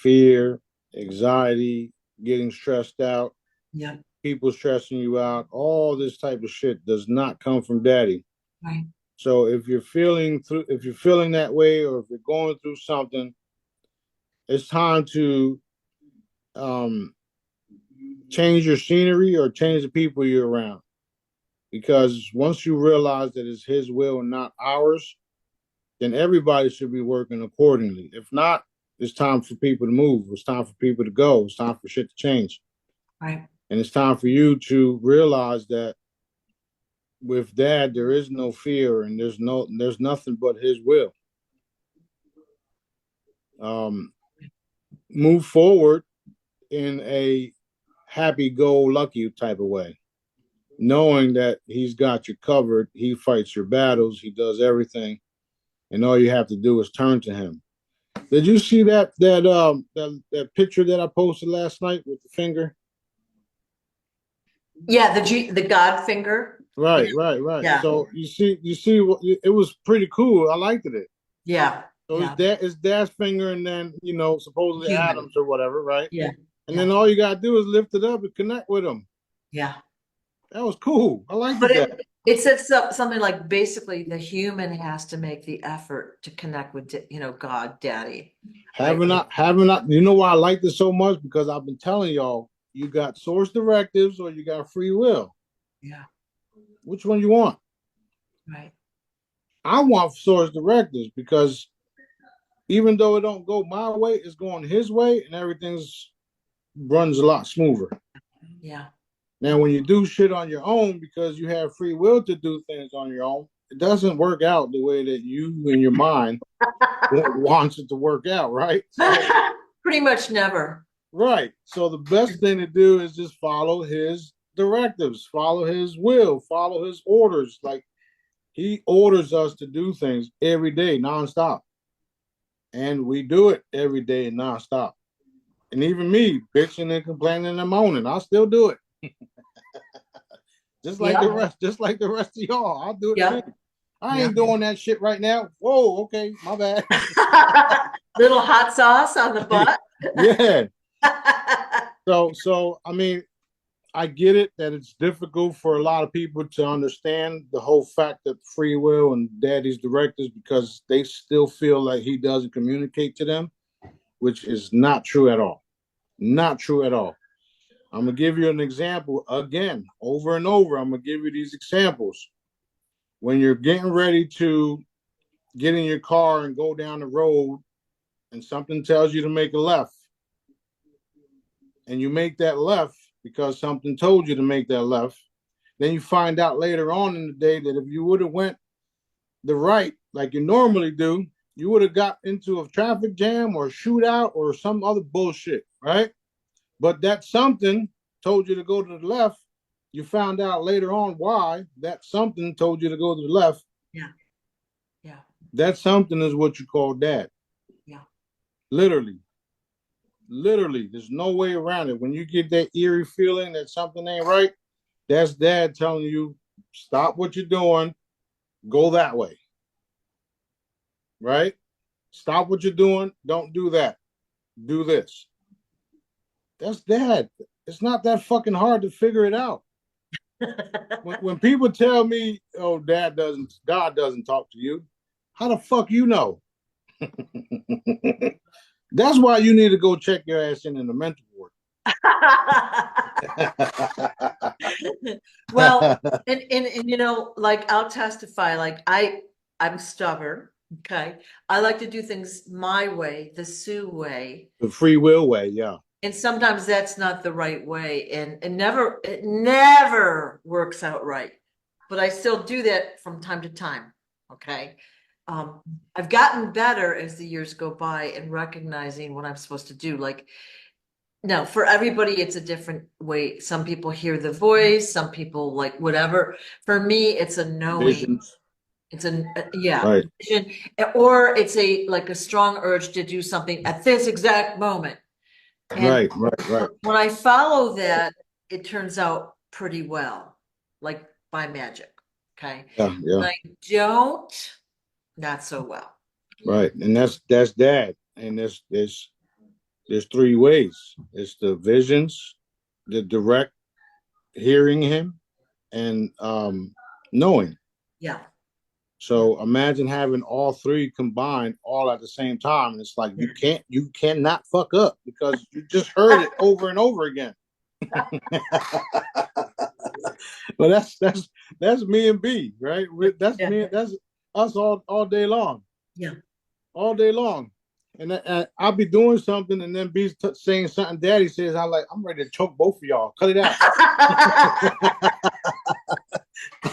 fear, anxiety, getting stressed out, Yeah. people stressing you out, all this type of shit does not come from daddy. Right. So if you're feeling that way, or if you're going through something, it's time to change your scenery or change the people you're around. Because once you realize that it's his will and not ours, then everybody should be working accordingly. If not, it's time for people to move. It's time for people to go. It's time for shit to change. Right. And it's time for you to realize that with dad, there is no fear and there's nothing but his will. Move forward in a happy-go-lucky type of way, knowing that he's got you covered. He fights your battles. He does everything, and all you have to do is turn to him. Did you see that picture that I posted last night with the finger? Yeah, the God finger. Right, right, right. Yeah. So you see, it was pretty cool. I liked it. Yeah. So Yeah. it's dad's finger, and then supposedly Human. Adam's or whatever, right? Yeah. And then all you gotta do is lift it up and connect with him. Yeah. That was cool. I liked But that. it said something like basically the human has to make the effort to connect with, God, daddy. Having not, you know why I like this so much? Because I've been telling y'all, you got source directives or you got free will. Yeah. Which one you want? Right. I want source directives because even though it don't go my way, it's going his way, and everything's runs a lot smoother. Yeah. Now, when you do shit on your own because you have free will to do things on your own, it doesn't work out the way that you in your mind wants it to work out, right? So, pretty much never. Right. So the best thing to do is just follow his directives, follow his will, follow his orders. Like he orders us to do things every day, nonstop. And we do it every day, nonstop. And even me, bitching and complaining and moaning, I still do it. just like the rest of y'all. I'll do it too. I ain't doing that shit right now. Whoa, okay, my bad. Little hot sauce on the butt. Yeah. So I mean, I get it that it's difficult for a lot of people to understand the whole fact that free will and daddy's directives because they still feel like he doesn't communicate to them, which is not true at all. Not true at all. I'm gonna give you an example again, over and over. I'm gonna give you these examples. When you're getting ready to get in your car and go down the road and something tells you to make a left, and you make that left because something told you to make that left, then you find out later on in the day that if you would have went the right like you normally do, you would have got into a traffic jam or a shootout or some other bullshit, right? But that something told you to go to the left, you found out later on why that something told you to go to the left. Yeah. Yeah. That something is what you call dad. Yeah. Literally. Literally. There's no way around it. When you get that eerie feeling that something ain't right, that's dad telling you, stop what you're doing, go that way. Right? Stop what you're doing. Don't do that. Do this. That's dad. It's not that fucking hard to figure it out. When people tell me, "Oh, God doesn't talk to you," how the fuck you know? That's why you need to go check your ass in the mental ward. Well, and you know, like I'll testify, like I'm stubborn. Okay. I like to do things my way, the Sue way. The free will way, yeah. And sometimes that's not the right way. And it never works out right. But I still do that from time to time. Okay. I've gotten better as the years go by in recognizing what I'm supposed to do. Like, no, for everybody, it's a different way. Some people hear the voice, some people like whatever. For me, it's a knowing. Visions. It's a yeah, right. Vision, or it's a like a strong urge to do something at this exact moment. And right. when I follow that, it turns out pretty well, like by magic. Okay. Yeah. When I don't, not so well. Right. And that's dad. And there's three ways. It's the visions, the direct hearing him, and knowing. Yeah. So imagine having all three combined all at the same time. And it's like you cannot fuck up because you just heard it over and over again. But that's me and B, right? That's me. That's us all day long. Yeah. All day long. And I'll be doing something, and then B's saying something Daddy says. I'm ready to choke both of y'all. Cut it out. You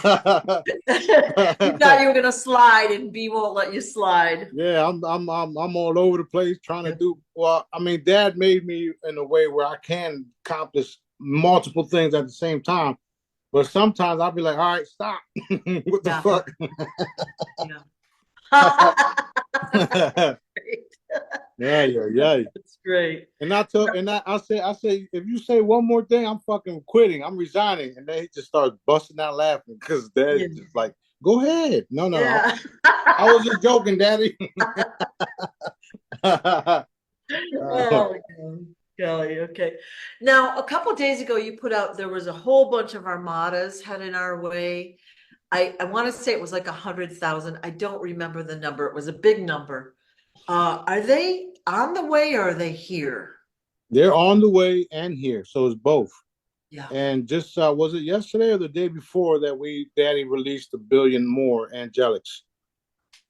thought you were gonna slide, and B won't let you slide. Yeah, I'm all over the place trying to do. Well, I mean, Dad made me in a way where I can accomplish multiple things at the same time. But sometimes I'll be like, all right, stop. What the fuck? Yeah. That's great. And I say, if you say one more thing, I'm fucking quitting. I'm resigning. And then he just starts busting out laughing because Dad's just like, go ahead. No. Yeah. I was just joking, Daddy. Oh, golly, okay. Now, a couple of days ago, you put out there was a whole bunch of armadas heading our way. I want to say it was like 100,000. I don't remember the number. It was a big number. Are they on the way or are they here? They're on the way and here, so it's both. Yeah. And just was it yesterday or the day before that Daddy released 1 billion more Angelics?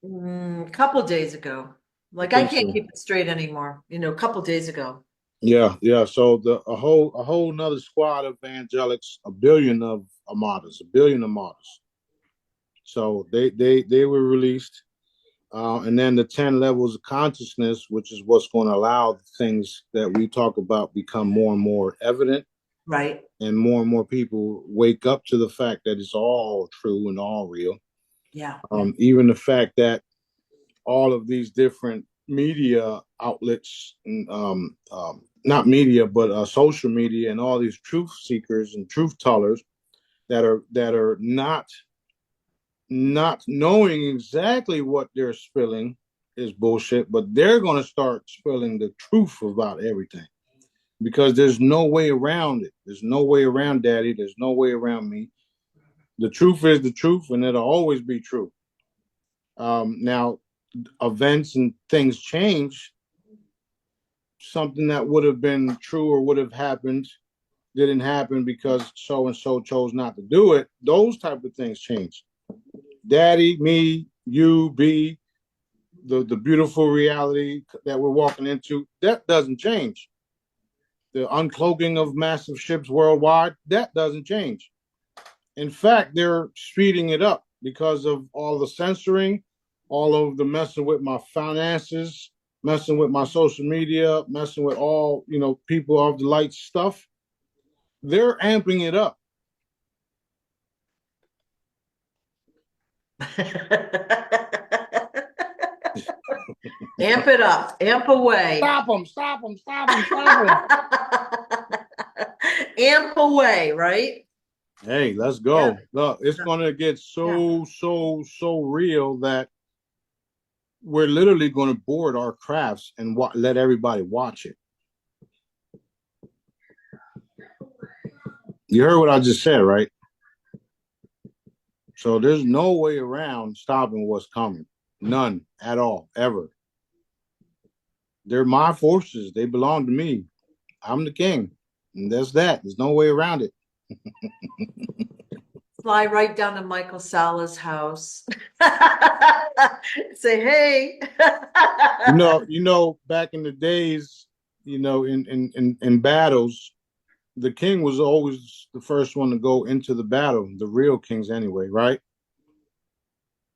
A couple of days ago. Like I can't keep it straight anymore. You know, a couple of days ago. Yeah. So a whole nother squad of Angelics, 1 billion of Armadas, 1 billion Armadas. So they were released. And then the 10 levels of consciousness, which is what's going to allow the things that we talk about become more and more evident. Right. And more people wake up to the fact that it's all true and all real. Yeah. Even the fact that all of these different media outlets, not media, but social media and all these truth seekers and truth tellers that are not knowing exactly what they're spilling is bullshit, but they're going to start spilling the truth about everything because there's no way around it. There's no way around Daddy. There's no way around me. The truth is the truth, and it'll always be true. Now, events and things change. Something that would have been true or would have happened didn't happen because so and so chose not to do it. Those type of things change. Daddy, me, you, B, the beautiful reality that we're walking into, that doesn't change. The uncloaking of massive ships worldwide, that doesn't change. In fact, they're speeding it up because of all the censoring, all of the messing with my finances, messing with my social media, messing with all, people of the light stuff. They're amping it up. Amp it up, amp away. Stop them, stop them, stop them, stop them. Amp away, right? Hey, let's go. Yeah. Look, it's going to get so real that we're literally going to board our crafts and let everybody watch it. You heard what I just said, right? So there's no way around stopping what's coming. None at all, ever. They're my forces. They belong to me. I'm the king. And that's that. There's no way around it. Fly right down to Michael Sala's house. Say, hey. Back in the days, in battles, the king was always the first one to go into the battle, the real kings anyway, right?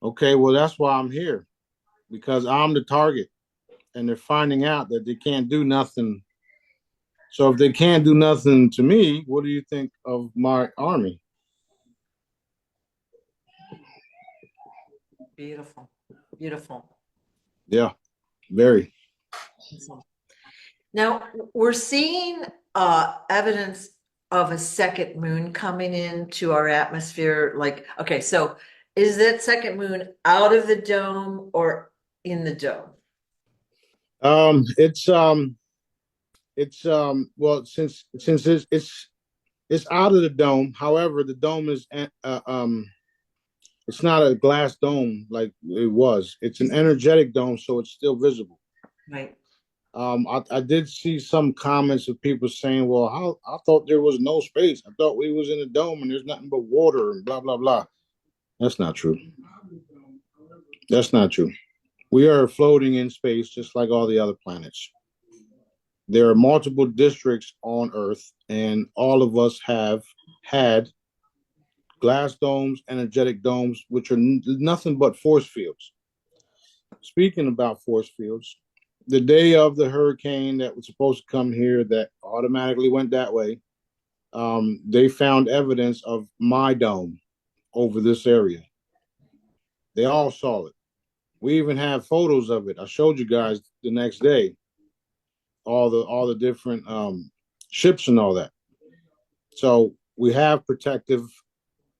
Okay, well, that's why I'm here, because I'm the target, and they're finding out that they can't do nothing. So if they can't do nothing to me, what do you think of my army? Beautiful, beautiful. Yeah, very. Now we're seeing evidence of a second moon coming into our atmosphere. Like, okay, so is that second moon out of the dome or in the dome? Well, since it's out of the dome. However, the dome is it's not a glass dome like it was. It's an energetic dome, so it's still visible. Right. I did see some comments of people saying, "Well, I thought there was no space. I thought we was in a dome and there's nothing but water and blah blah blah." That's not true. That's not true. We are floating in space just like all the other planets. There are multiple districts on Earth, and all of us have had glass domes, energetic domes, which are nothing but force fields. Speaking about force fields, the day of the hurricane that was supposed to come here that automatically went that way, they found evidence of my dome over this area. They all saw it. We even have photos of it. I showed you guys the next day, all the different ships and all that. So we have protective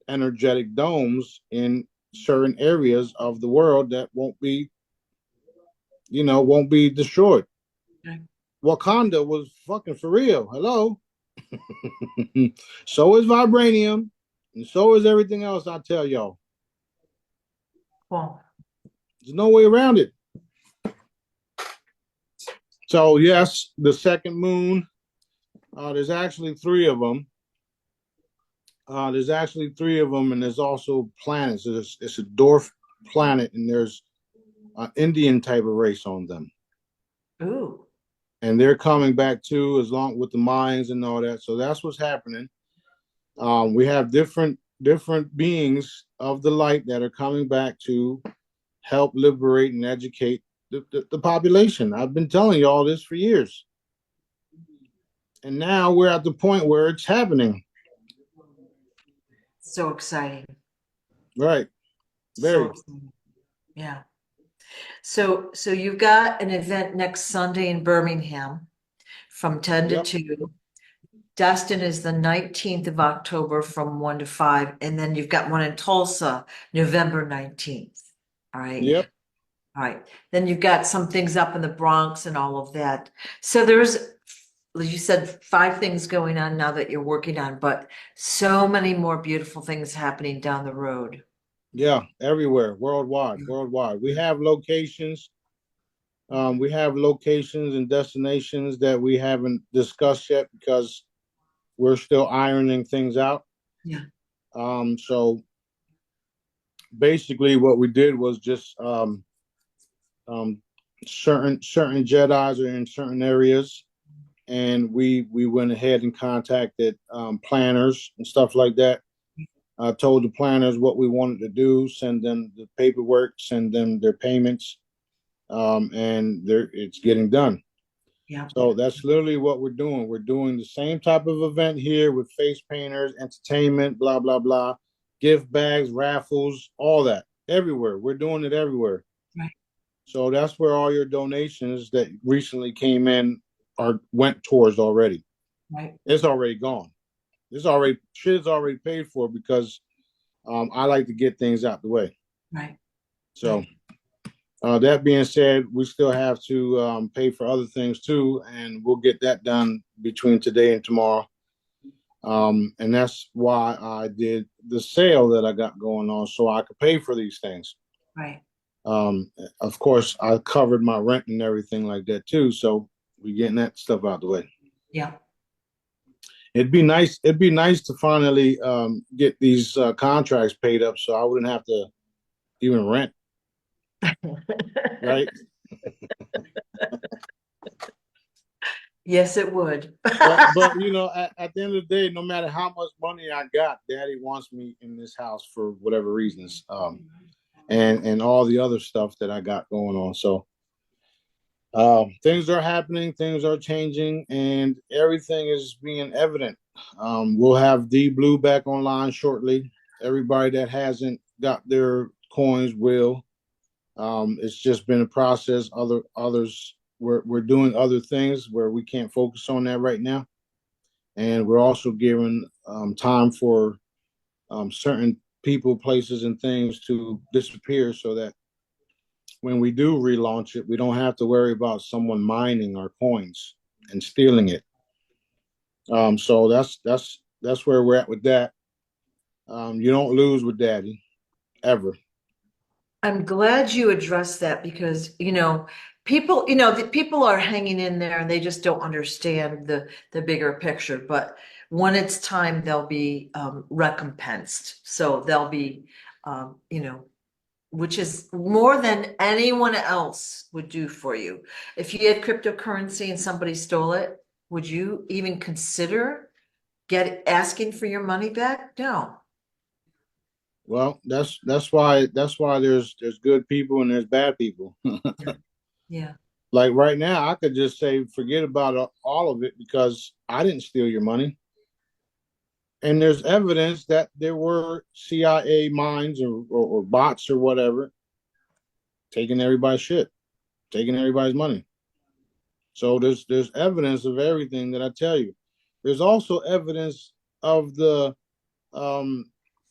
energetic domes in certain areas of the world that won't be destroyed. Okay. Wakanda was fucking for real. Hello. So is vibranium, and so is everything else I tell y'all. Well, there's no way around it. So yes, the second moon, there's actually three of them. And there's also planets. It's a dwarf planet, and there's an Indian type of race on them. Ooh. And they're coming back too, as long with the Mayans and all that. So that's what's happening. We have different beings of the light that are coming back to help liberate and educate the population. I've been telling you all this for years. And now we're at the point where it's happening. So exciting. Right. Very. So yeah. So you've got an event next Sunday in Birmingham from 10 to 2. Destin is the 19th of October from 1 to 5. And then you've got one in Tulsa, November 19th. All right. Yep. All right. Then you've got some things up in the Bronx and all of that. So there's, you said, 5 things going on now that you're working on, but so many more beautiful things happening down the road. Yeah, everywhere, worldwide. We have locations. We have locations and destinations that we haven't discussed yet because we're still ironing things out. Yeah. So basically what we did was just certain Jedis are in certain areas, and we went ahead and contacted planners and stuff like that. Told the planners what we wanted to do, send them the paperwork, send them their payments, and it's getting done. Yeah. So that's literally what we're doing. We're doing the same type of event here with face painters, entertainment, blah, blah, blah, gift bags, raffles, all that. Everywhere. We're doing it everywhere. Right. So that's where all your donations that recently came in went towards already. Right. It's already gone. Shit's already paid for because I like to get things out the way. Right. So that being said, we still have to pay for other things too, and we'll get that done between today and tomorrow. And that's why I did the sale that I got going on, so I could pay for these things. Right. Of course, I covered my rent and everything like that too, so we're getting that stuff out the way. Yeah. It'd be nice. It'd be nice to finally get these contracts paid up, so I wouldn't have to even rent. Right? Yes, it would. But you know, at the end of the day, no matter how much money I got, Daddy wants me in this house for whatever reasons, and all the other stuff that I got going on. So things are happening, things are changing, and everything is being evident. We'll have D Blue back online shortly. Everybody that hasn't got their coins will. It's just been a process. Others we're doing other things where we can't focus on that right now, and we're also giving time for certain people, places, and things to disappear so that when we do relaunch it, we don't have to worry about someone mining our coins and stealing it. So that's where we're at with that. You don't lose with Daddy ever. I'm glad you addressed that because, people, the people are hanging in there and they just don't understand the bigger picture. But when it's time, they'll be recompensed. So they'll be, which is more than anyone else would do for you. If you had cryptocurrency and somebody stole it, would you even consider asking for your money back? No. Well, that's why there's good people and there's bad people. Yeah. Like right now, I could just say forget about all of it because I didn't steal your money. And there's evidence that there were CIA minds or bots or whatever taking everybody's shit, taking everybody's money. So there's evidence of everything that I tell you. There's also evidence of um,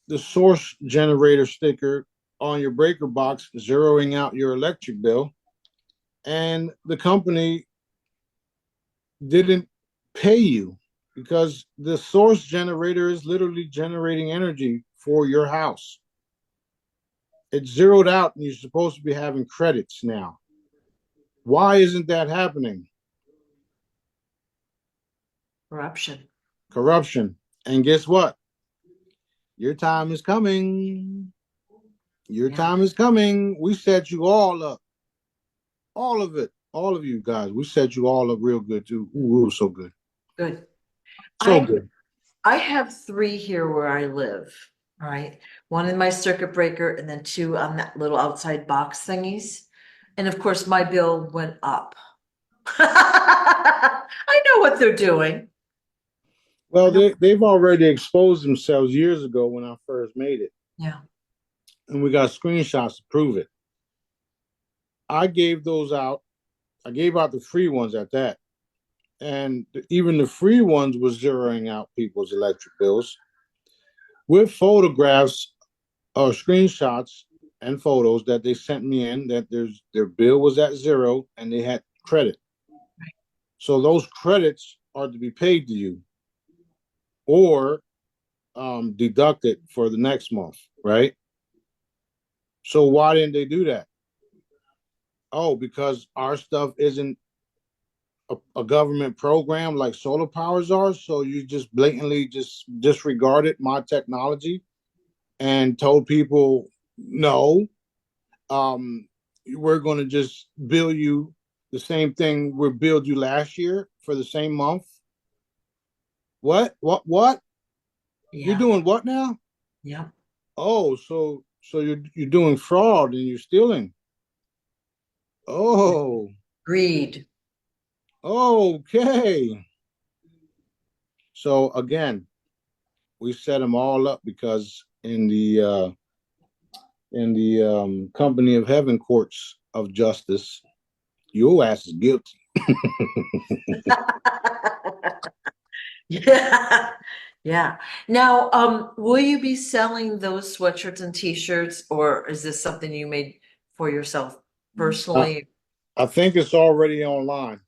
the source generator sticker on your breaker box zeroing out your electric bill, and the company didn't pay you because the source generator is literally generating energy for your house. It's zeroed out and you're supposed to be having credits now. Why isn't that happening? Corruption. Corruption. And guess what? Your time is coming. Your Yeah. time is coming. We set you all up. All of it. All of you guys. We set you all up real good too. Ooh, so good. Good. So good. I have 3 here where I live. All right. One in my circuit breaker and then 2 on that little outside box thingies. And of course, my bill went up. I know what they're doing. Well, they've already exposed themselves years ago when I first made it. Yeah. And we got screenshots to prove it. I gave those out. I gave out the free ones at that. And even the free ones was zeroing out people's electric bills with photographs or screenshots and photos that they sent me in that their bill was at zero and they had credit. Right. So those credits are to be paid to you or deducted for the next month, right? So why didn't they do that? Oh, because our stuff isn't a government program like solar powers are. So you just blatantly just disregarded my technology and told people, no, we're going to just bill you the same thing we billed you last year for the same month. What? Yeah. You're doing what now? Yeah. Oh, so you're doing fraud and you're stealing. Oh, Greed. Okay. So again, we set them all up because in the company of heaven courts of justice, your ass is guilty. Yeah. Yeah. Now, will you be selling those sweatshirts and t-shirts, or is this something you made for yourself I, personally? I think it's already online.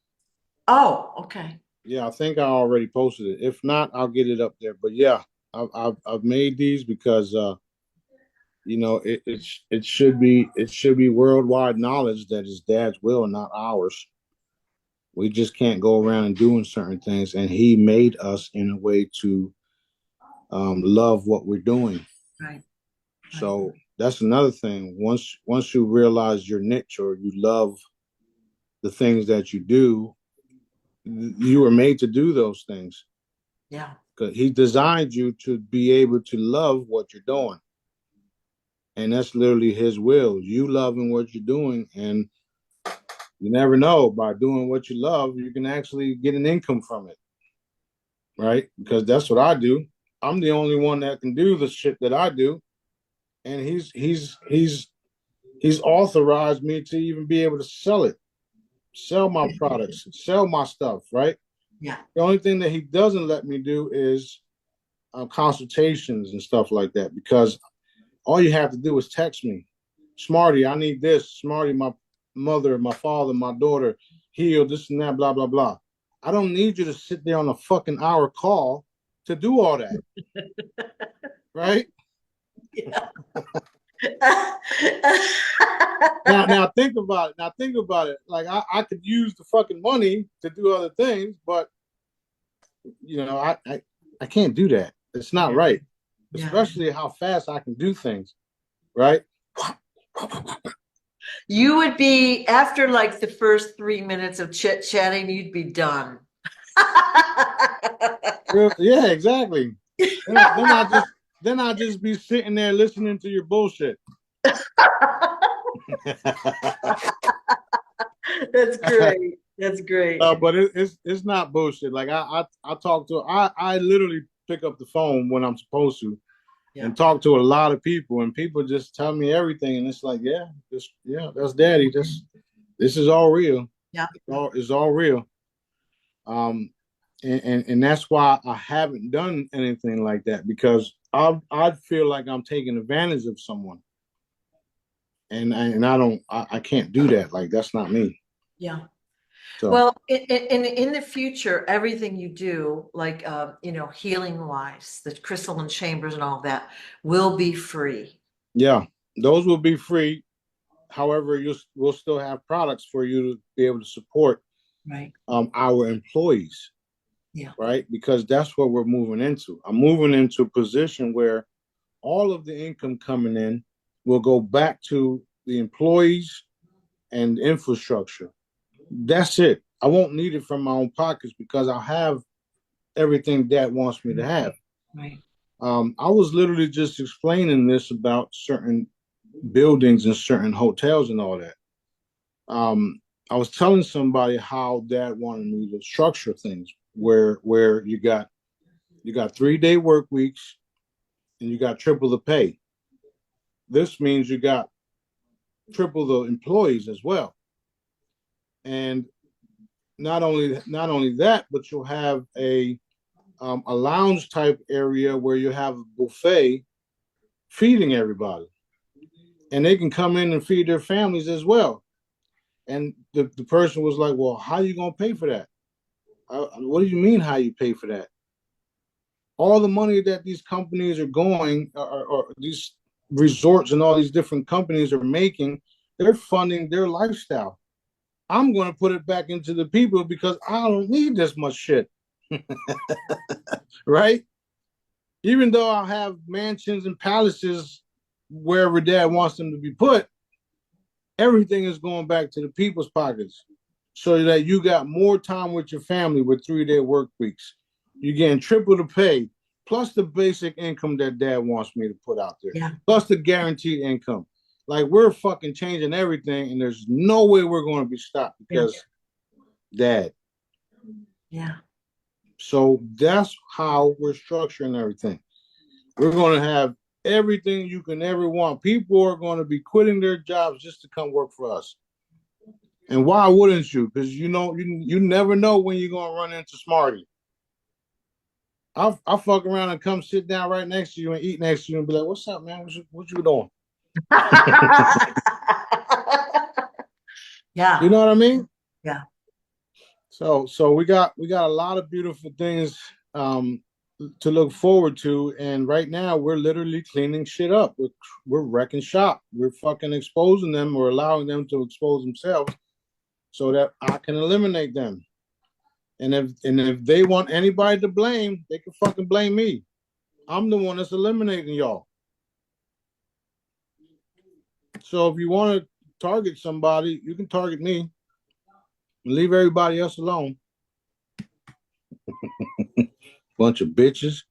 Oh, okay. Yeah, I think I already posted it. If not, I'll get it up there. But yeah, I've made these because it should be worldwide knowledge that is Dad's will, not ours. We just can't go around and doing certain things, and He made us in a way to love what we're doing. Right. Right. So that's another thing. Once you realize your niche or you love the things that you do, you were made to do those things Yeah. because He designed you to be able to love what you're doing, and that's literally His will. You loving what you're doing, and you never know, by doing what you love, you can actually get an income from it, right? Because that's what I do. I'm the only one that can do the shit that I do, and he's authorized me to even be able to sell my products, sell my stuff, right? Yeah. The only thing that he doesn't let me do is consultations and stuff like that, because all you have to do is text me, Smarty, I need this. Smarty, my mother, my father, my daughter, heal this and that, blah blah blah. I don't need you to sit there on a fucking hour call to do all that, right? Yeah. Now think about it. Now think about it. Like I could use the fucking money to do other things, but I can't do that. It's not Yeah. right. Yeah. Especially how fast I can do things, right? You would be, after like the first 3 minutes of chit chatting, you'd be done. Yeah, exactly. Then I just be sitting there listening to your bullshit. That's great. That's great. But it's not bullshit. Like I talk to I literally pick up the phone when I'm supposed to Yeah. and talk to a lot of people, and people just tell me everything, and it's like, that's Daddy. This is all real. Yeah. It's all real. Um, and that's why I haven't done anything like that, because I'd feel like I'm taking advantage of someone, and I can't do that. Like, that's not me. Yeah. So Well, in the future, everything you do, like healing wise, the crystalline chambers and all that, will be free. yeah, those will be free. However, we'll still have products for you to be able to support Right. our employees, Yeah. right? Because that's what we're moving into. I'm moving into a position where all of the income coming in will go back to the employees and infrastructure. That's it. I won't need it from my own pockets because I'll have everything Dad wants me to have. Right. I was literally just explaining this about certain buildings and certain hotels and all that. I was telling somebody how Dad wanted me to structure things where you got 3-day work weeks and you got triple the pay. This means you got triple the employees as well. And not only that, but you'll have a lounge type area where you have a buffet feeding everybody, and they can come in and feed their families as well. And the person was like, "Well, how are you gonna pay for that? What do you mean, how you pay for that? All the money that these companies are going, or these resorts and all these different companies are making, they're funding their lifestyle. I'm going to put it back into the people because I don't need this much shit." Right? Even though I have mansions and palaces wherever Dad wants them to be put, everything is going back to the people's pockets, so that you got more time with your family with 3-day work weeks. You're getting triple the pay, plus the basic income that Dad wants me to put out there, Yeah. plus the guaranteed income. Like, we're fucking changing everything, and there's no way we're going to be stopped because Dad. Yeah. So that's how we're structuring everything. We're going to have everything you can ever want. People are going to be quitting their jobs just to come work for us. And why wouldn't you? Because you never know when you're going to run into Smarty. I'll fuck around and come sit down right next to you and eat next to you and be like, "What's up, man? What you doing?" You Yeah. know what I mean? Yeah. So we got a lot of beautiful things um, to look forward to, and right now we're literally cleaning shit up. We're wrecking shop. We're fucking exposing them or allowing them to expose themselves so that I can eliminate them. And if they want anybody to blame, they can fucking blame me. I'm the one that's eliminating y'all. So if you want to target somebody, you can target me and leave everybody else alone. Bunch of bitches.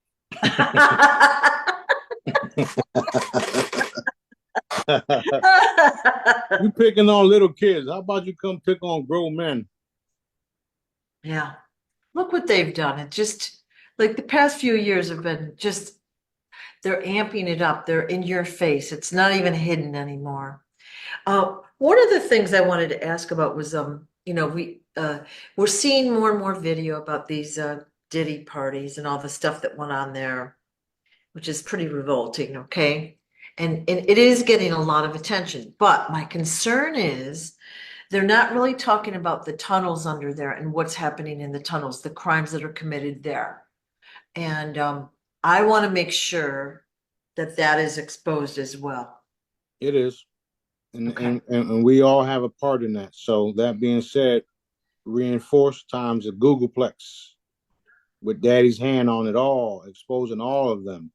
You picking on little kids. How about you come pick on grown men? Yeah. Look what they've done. It just like the past few years have been just they're amping it up. They're in your face. It's not even hidden anymore. One of the things I wanted to ask about was we're seeing more and more video about these Diddy parties and all the stuff that went on there, which is pretty revolting, okay? And it is getting a lot of attention. But my concern is they're not really talking about the tunnels under there and what's happening in the tunnels, the crimes that are committed there. And I want to make sure that that is exposed as well. It is. And, Okay. and we all have a part in that. So that being said, reinforced times a Googleplex with daddy's hand on it all, exposing all of them,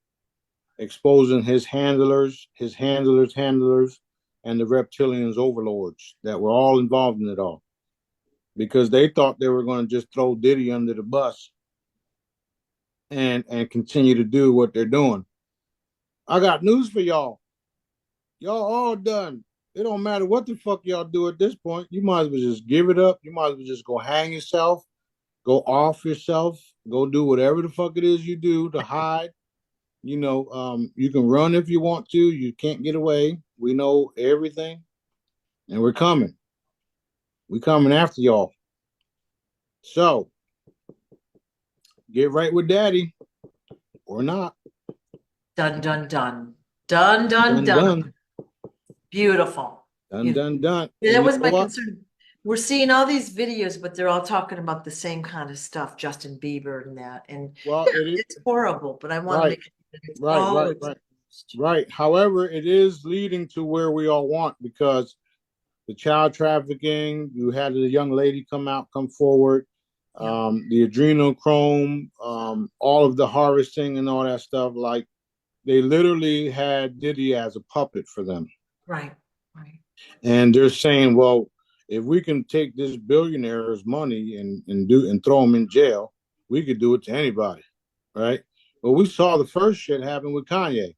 exposing his handlers, and the reptilians overlords that were all involved in it all. Because they thought they were going to just throw Diddy under the bus and continue to do what they're doing. I got news for y'all. Y'all all done. It don't matter what the fuck y'all do at this point. You might as well just give it up. You might as well just go hang yourself, go off yourself, go do whatever the fuck it is you do to hide. You can run if you want to. You can't get away. We know everything, and we're coming. We coming after y'all. So get right with daddy or not. Done, done, done. Done, done, Done, done. done. Beautiful. Done, Beautiful. done, done. Yeah, And that you was know my what? concern. We're seeing all these videos, but they're all talking about the same kind of stuff, Justin Bieber and that. And Well, yeah, it is it's horrible, but I want to right, make sure that it's right, all right, right, exposed. right. However, it is leading to where we all want because the child trafficking, you had the young lady come forward, Yeah, the adrenochrome, all of the harvesting and all that stuff. Like they literally had Diddy as a puppet for them. right, right. And they're saying, well, if we can take this billionaire's money and throw him in jail, we could do it to anybody, right? But we saw the first shit happen with Kanye,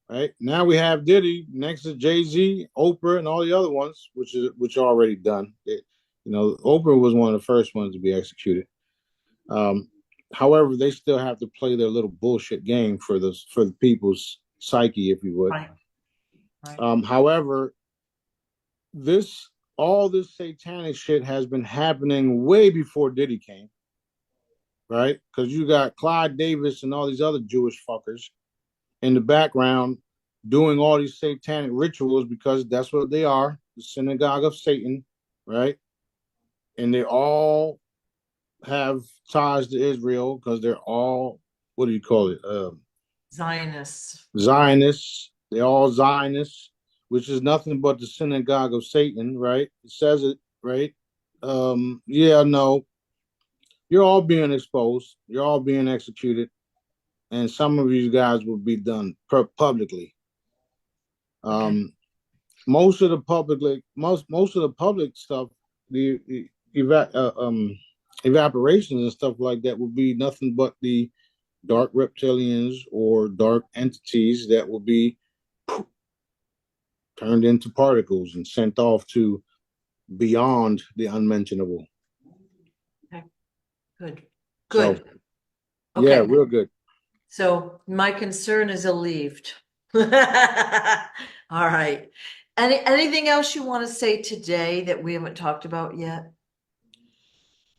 right? Now we have Diddy next to Jay-Z, Oprah, and all the other ones, which are already done. Oprah was one of the first ones to be executed. Um, However, they still have to play their little bullshit game for the people's psyche, if you would. Right, right. However, this all this satanic shit has been happening way before Diddy came, right? Because you got Clyde Davis and all these other Jewish fuckers in the background doing all these satanic rituals because that's what they are, the synagogue of Satan, right? And they all have ties to Israel because they're all, what do you call it? Zionists. Zionists. They're all Zionists, which is nothing but the synagogue of Satan, right? It says it, right? Yeah, no, you're all being exposed. You're all being executed, and some of you guys will be done publicly. Okay. Most of the public stuff, the evaporations and stuff like that will be nothing but the dark reptilians or dark entities that will be turned into particles and sent off to beyond the unmentionable. Okay. Good. So Good. yeah, Okay. real good. So my concern is alleviated. All right. Anything else you want to say today that we haven't talked about yet?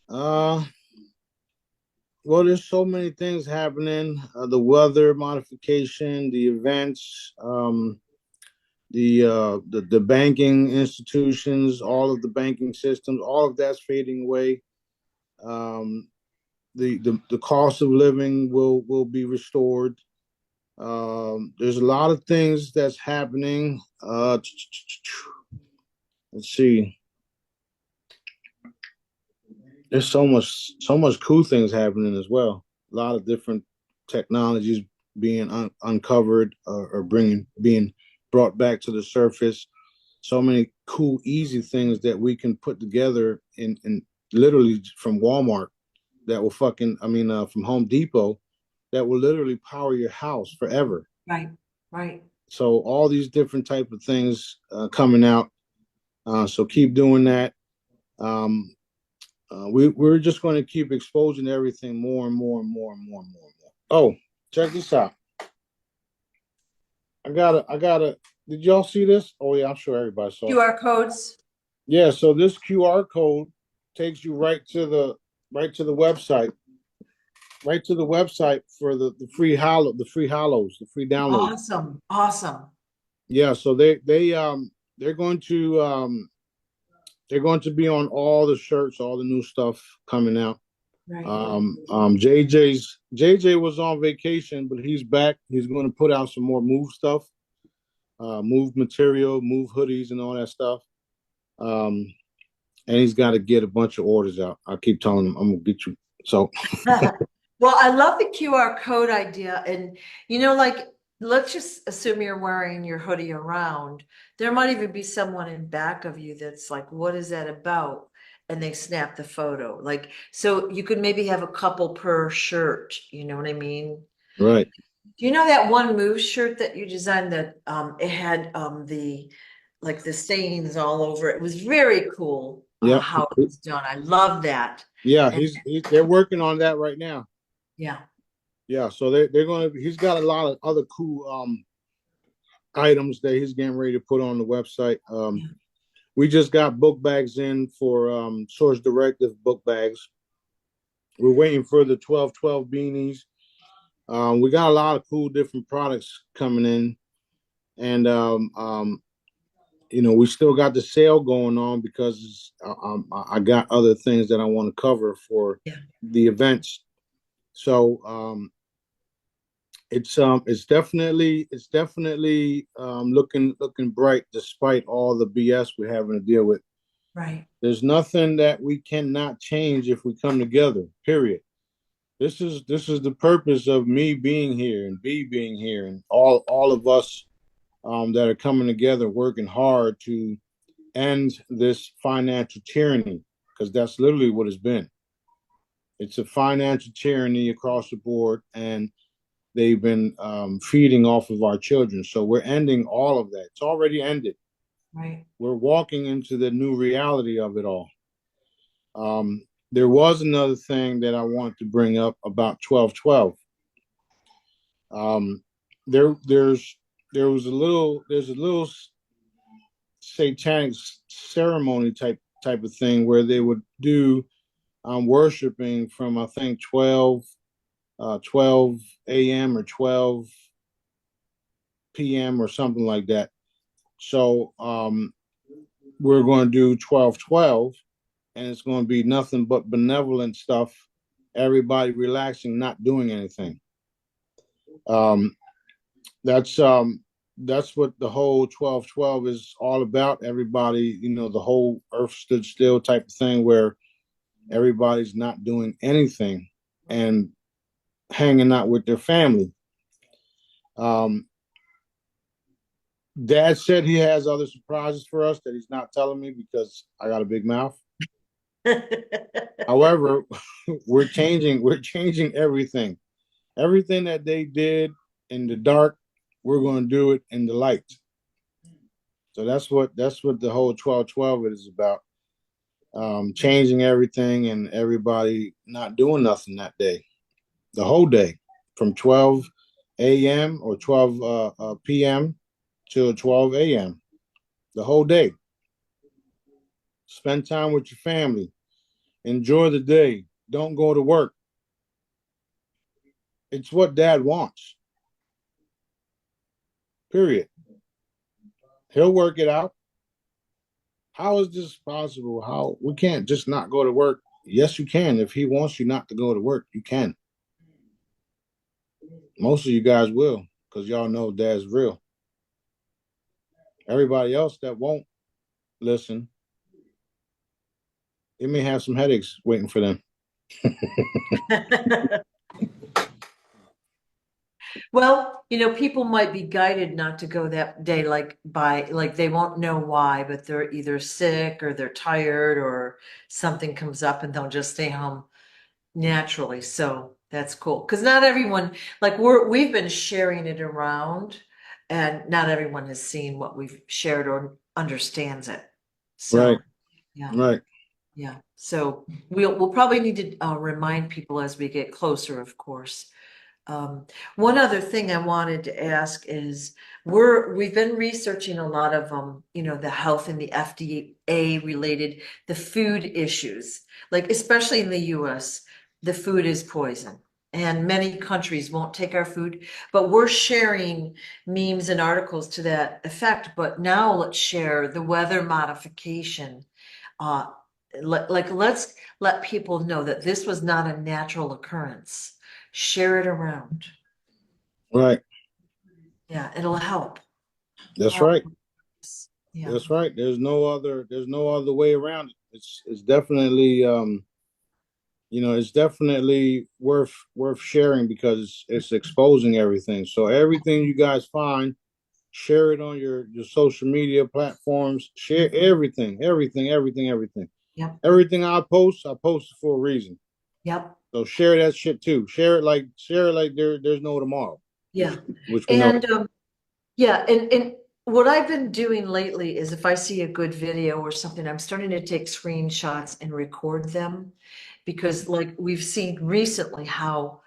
Well, there's so many things happening. The weather modification, the events, the banking institutions, all of the banking systems, all of that's fading away. Um, the cost of living will be restored. There's a lot of things that's happening. Let's see. There's so much cool things happening as well. A lot of different technologies being uncovered or being brought back to the surface. So many cool, easy things that we can put together in literally from Walmart that will from Home Depot that will literally power your house forever. Right. Right. So all these different type of things coming out. So keep doing that. Um, we're just going to keep exposing everything more and more and more and more and more and more. Oh, check this out. I gotta. Did y'all see this? Oh yeah, I'm sure everybody saw it. QR codes. Yeah, so this QR code takes you right to the website, right to the website for the free hollows, the free download. Awesome. Awesome. Yeah, so they're going to be on all the shirts, all the new stuff coming out. Right. JJ was on vacation, but he's back. He's going to put out some more move stuff, move material, move hoodies, and all that stuff. Um, and he's got to get a bunch of orders out. I keep telling him I'm gonna get you. So Well, I love the QR code idea. And, like, let's just assume you're wearing your hoodie around. There might even be someone in back of you that's like, what is that about? And they snap the photo. Like, so you could maybe have a couple per shirt. You know what I mean? right, Do you know that one Move shirt that you designed that it had the stains all over it? It was very cool yeah, how it was done. I love that. yeah. And They're working on that right now. yeah. Yeah, so they're gonna. He's got a lot of other cool items that he's getting ready to put on the website. Yeah. We just got book bags in for Source Directive book bags. We're waiting for the 1212 beanies. We got a lot of cool different products coming in, and we still got the sale going on because I got other things that I want to cover for Yeah. the events. So it's definitely looking bright despite all the BS we're having to deal with. Right. There's nothing that we cannot change if we come together. Period. This is the purpose of me being here and B being here and all of us that are coming together, working hard to end this financial tyranny, because that's literally what it's been. It's a financial tyranny across the board, and they've been feeding off of our children. So we're ending all of that. It's already ended. Right. We're walking into the new reality of it all. There was another thing that I wanted to bring up about 1212. Um, there's a little satanic ceremony type of thing where they would do worshiping from I think 12 a.m. or 12 p.m. or something like that. So we're going to do 1212, and it's going to be nothing but benevolent stuff. Everybody relaxing, not doing anything. Um, that's what the whole 1212 is all about. Everybody, the whole earth stood still type of thing where everybody's not doing anything and hanging out with their family. Um, Dad said he has other surprises for us that he's not telling me because I got a big mouth. However, we're changing everything. Everything that they did in the dark, we're going to do it in the light. So that's what the whole 1212 is about. changing everything and everybody not doing nothing that day, the whole day, from 12 a.m. or 12 p.m. till 12 a.m. the whole day. Spend time with your family. Enjoy the day. Don't go to work. It's what dad wants. Period. He'll work it out. How is this possible? How we can't just not go to work? Yes, you can. If he wants you not to go to work, you can. Most of you guys will, because y'all know dad's real. Everybody else that won't listen, they may have some headaches waiting for them. Well, people might be guided not to go that day, like they won't know why, but they're either sick or they're tired or something comes up and they'll just stay home naturally. So that's cool. Because not everyone, like we've been sharing it around and not everyone has seen what we've shared or understands it. So Right, yeah. right. Yeah, so we'll probably need to remind people as we get closer, of course. One other thing I wanted to ask is we've been researching a lot of the health and the FDA related the food issues, like especially in the US, the food is poison. And many countries won't take our food, but we're sharing memes and articles to that effect. But now let's share the weather modification uh, let's let people know that this was not a natural occurrence. Share it around. Right. Yeah, it'll help. That's Help. right. Yeah. That's right. There's no other way around it. It's definitely it's definitely worth sharing because it's exposing everything. So everything you guys find, share it on your social media platforms. Share everything, everything, everything, everything. Yep. Everything I post it for a reason. Yep. So share that shit too. Share it like there's no tomorrow. Yeah. Which we know. And yeah, and what I've been doing lately is if I see a good video or something, I'm starting to take screenshots and record them because like we've seen recently how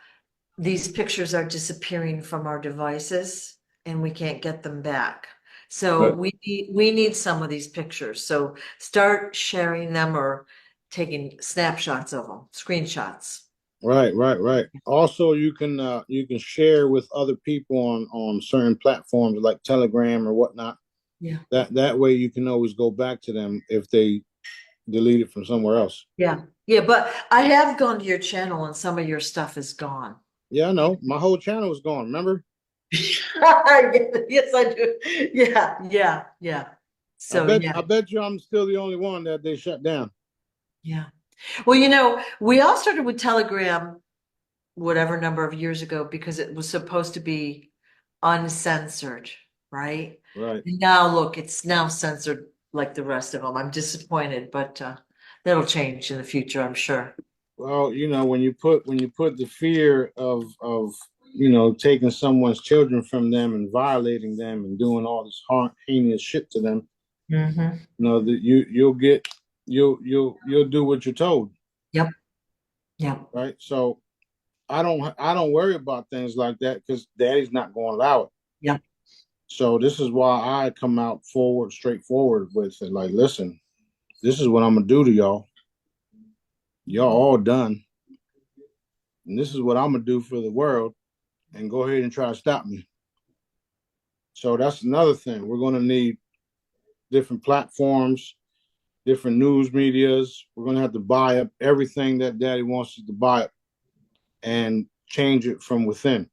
these pictures are disappearing from our devices and we can't get them back. So Right. we need some of these pictures. So start sharing them or taking snapshots of them, screenshots. Right, right, right. Also, you can share with other people on certain platforms like Telegram or whatnot. Yeah. That way you can always go back to them if they delete it from somewhere else. Yeah. Yeah. But I have gone to your channel and some of your stuff is gone. Yeah, I know. My whole channel is gone. Remember? Yes, I do. Yeah. Yeah. Yeah. I So bet yeah. I bet you I'm still the only one that they shut down. Yeah. Well, we all started with Telegram whatever number of years ago because it was supposed to be uncensored, right? Right. And now look, it's now censored like the rest of them. I'm disappointed, but that'll change in the future, I'm sure. Well, when you put the fear of taking someone's children from them and violating them and doing all this heinous shit to them, Hmm. that you'll do what you're told, Yep. Yep. right? So I don't worry about things like that because daddy's not going to allow it. Yep. So this is why I come out straightforward with it. Like, listen, this is what I'm gonna do to y'all. Y'all all done, and this is what I'm gonna do for the world. And go ahead and try to stop me. So that's another thing. We're gonna need different platforms, different news medias. We're gonna have to buy up everything that daddy wants us to buy up and change it from within.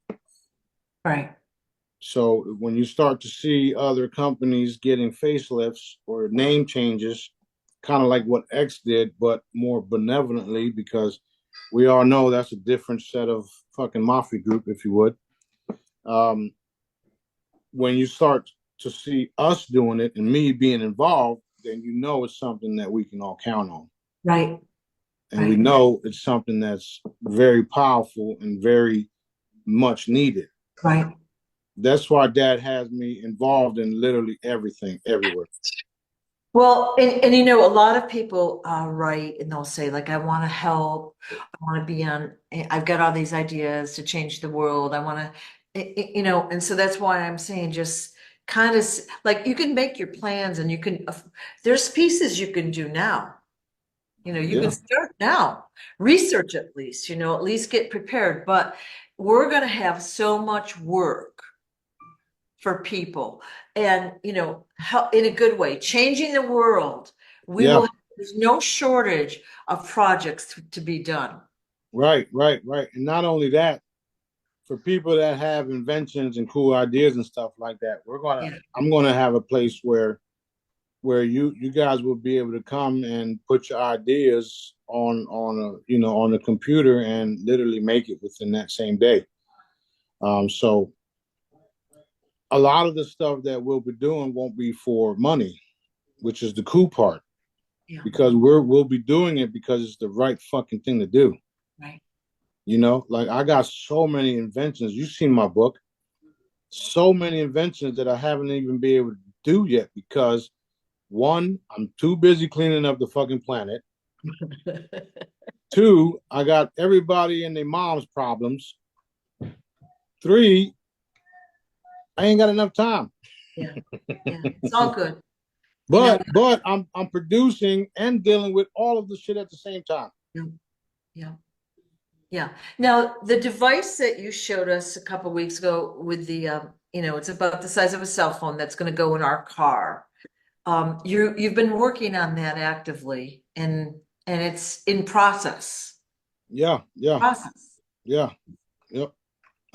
Right. So when you start to see other companies getting facelifts or name changes, kind of like what X did, but more benevolently, because we all know that's a different set of fucking mafia group, if you would. Um, when you start to see us doing it and me being involved, then you know it's something that we can all count on. Right. And we Right. know it's something that's very powerful and very much needed. Right. That's why dad has me involved in literally everything, everywhere. Well, and you know, a lot of people write and they'll say, like, I want to help, I want to be on, I've got all these ideas to change the world. I want to, you know, and so that's why I'm saying just kind of like you can make your plans and you can, there's pieces you can do now. You know, you can Yeah, start now, research at least, you know, at least get prepared. But we're going to have so much work for people and, you know, help in a good way, changing the world. We yeah, will, there's no shortage of projects to be done. right, right, right. And not only that, for people that have inventions and cool ideas and stuff like that, Yeah. I'm gonna have a place where you guys will be able to come and put your ideas on a on the computer and literally make it within that same day. So a lot of the stuff that we'll be doing won't be for money, which is the cool part, Yeah. because we'll be doing it because it's the right fucking thing to do. Right. Like I got so many inventions. You've seen my book. So many inventions that I haven't even been able to do yet because one, I'm too busy cleaning up the fucking planet. Two, I got everybody and their mom's problems. Three, I ain't got enough time. Yeah. Yeah. It's all good. You know, But I'm producing and dealing with all of the shit at the same time. yeah. Yeah. Yeah. Now, the device that you showed us a couple weeks ago with the, you know, it's about the size of a cell phone that's going to go in our car. You've been working on that actively and it's in process. Yeah, yeah, Process. yeah, yep.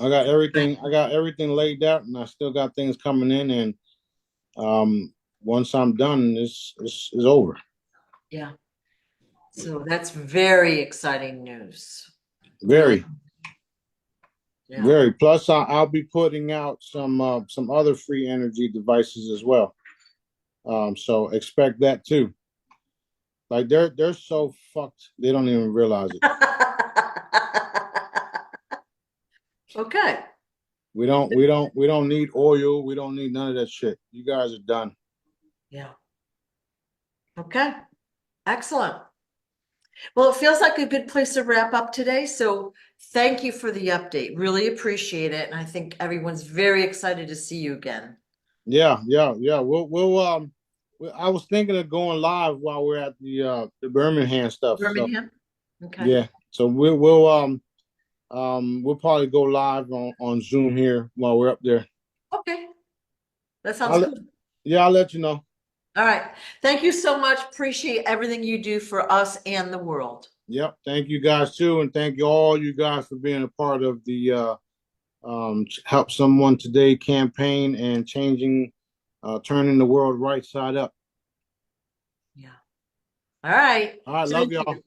Right. I got everything laid out, and I still got things coming in. And once I'm done, it's over. Yeah. So that's very exciting news. Really. Very, Yeah. very. Plus, I'll be putting out some other free energy devices as well. So expect that too. Like they're so fucked they don't even realize it. Okay. We don't need oil. We don't need none of that shit. You guys are done. Yeah. Okay. Excellent. Well, it feels like a good place to wrap up today. So thank you for the update. Really appreciate it. And I think everyone's very excited to see you again. Yeah, yeah, yeah. I was thinking of going live while we're at the Birmingham stuff. So Birmingham? Okay. yeah. So we'll probably go live on Zoom here while we're up there. Okay. That sounds I'll good. yeah, I'll let you know. All right. Thank you so much. Appreciate everything you do for us and the world. Yep. Thank you guys too, and thank you all you guys for being a part of the Help Someone Today campaign and changing, turning the world right side up. Yeah. All right. All right, love Thank y'all. you.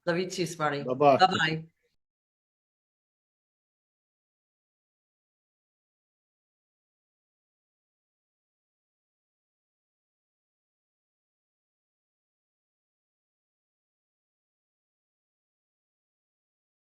Love you too, Smarty. Bye bye. Bye-bye.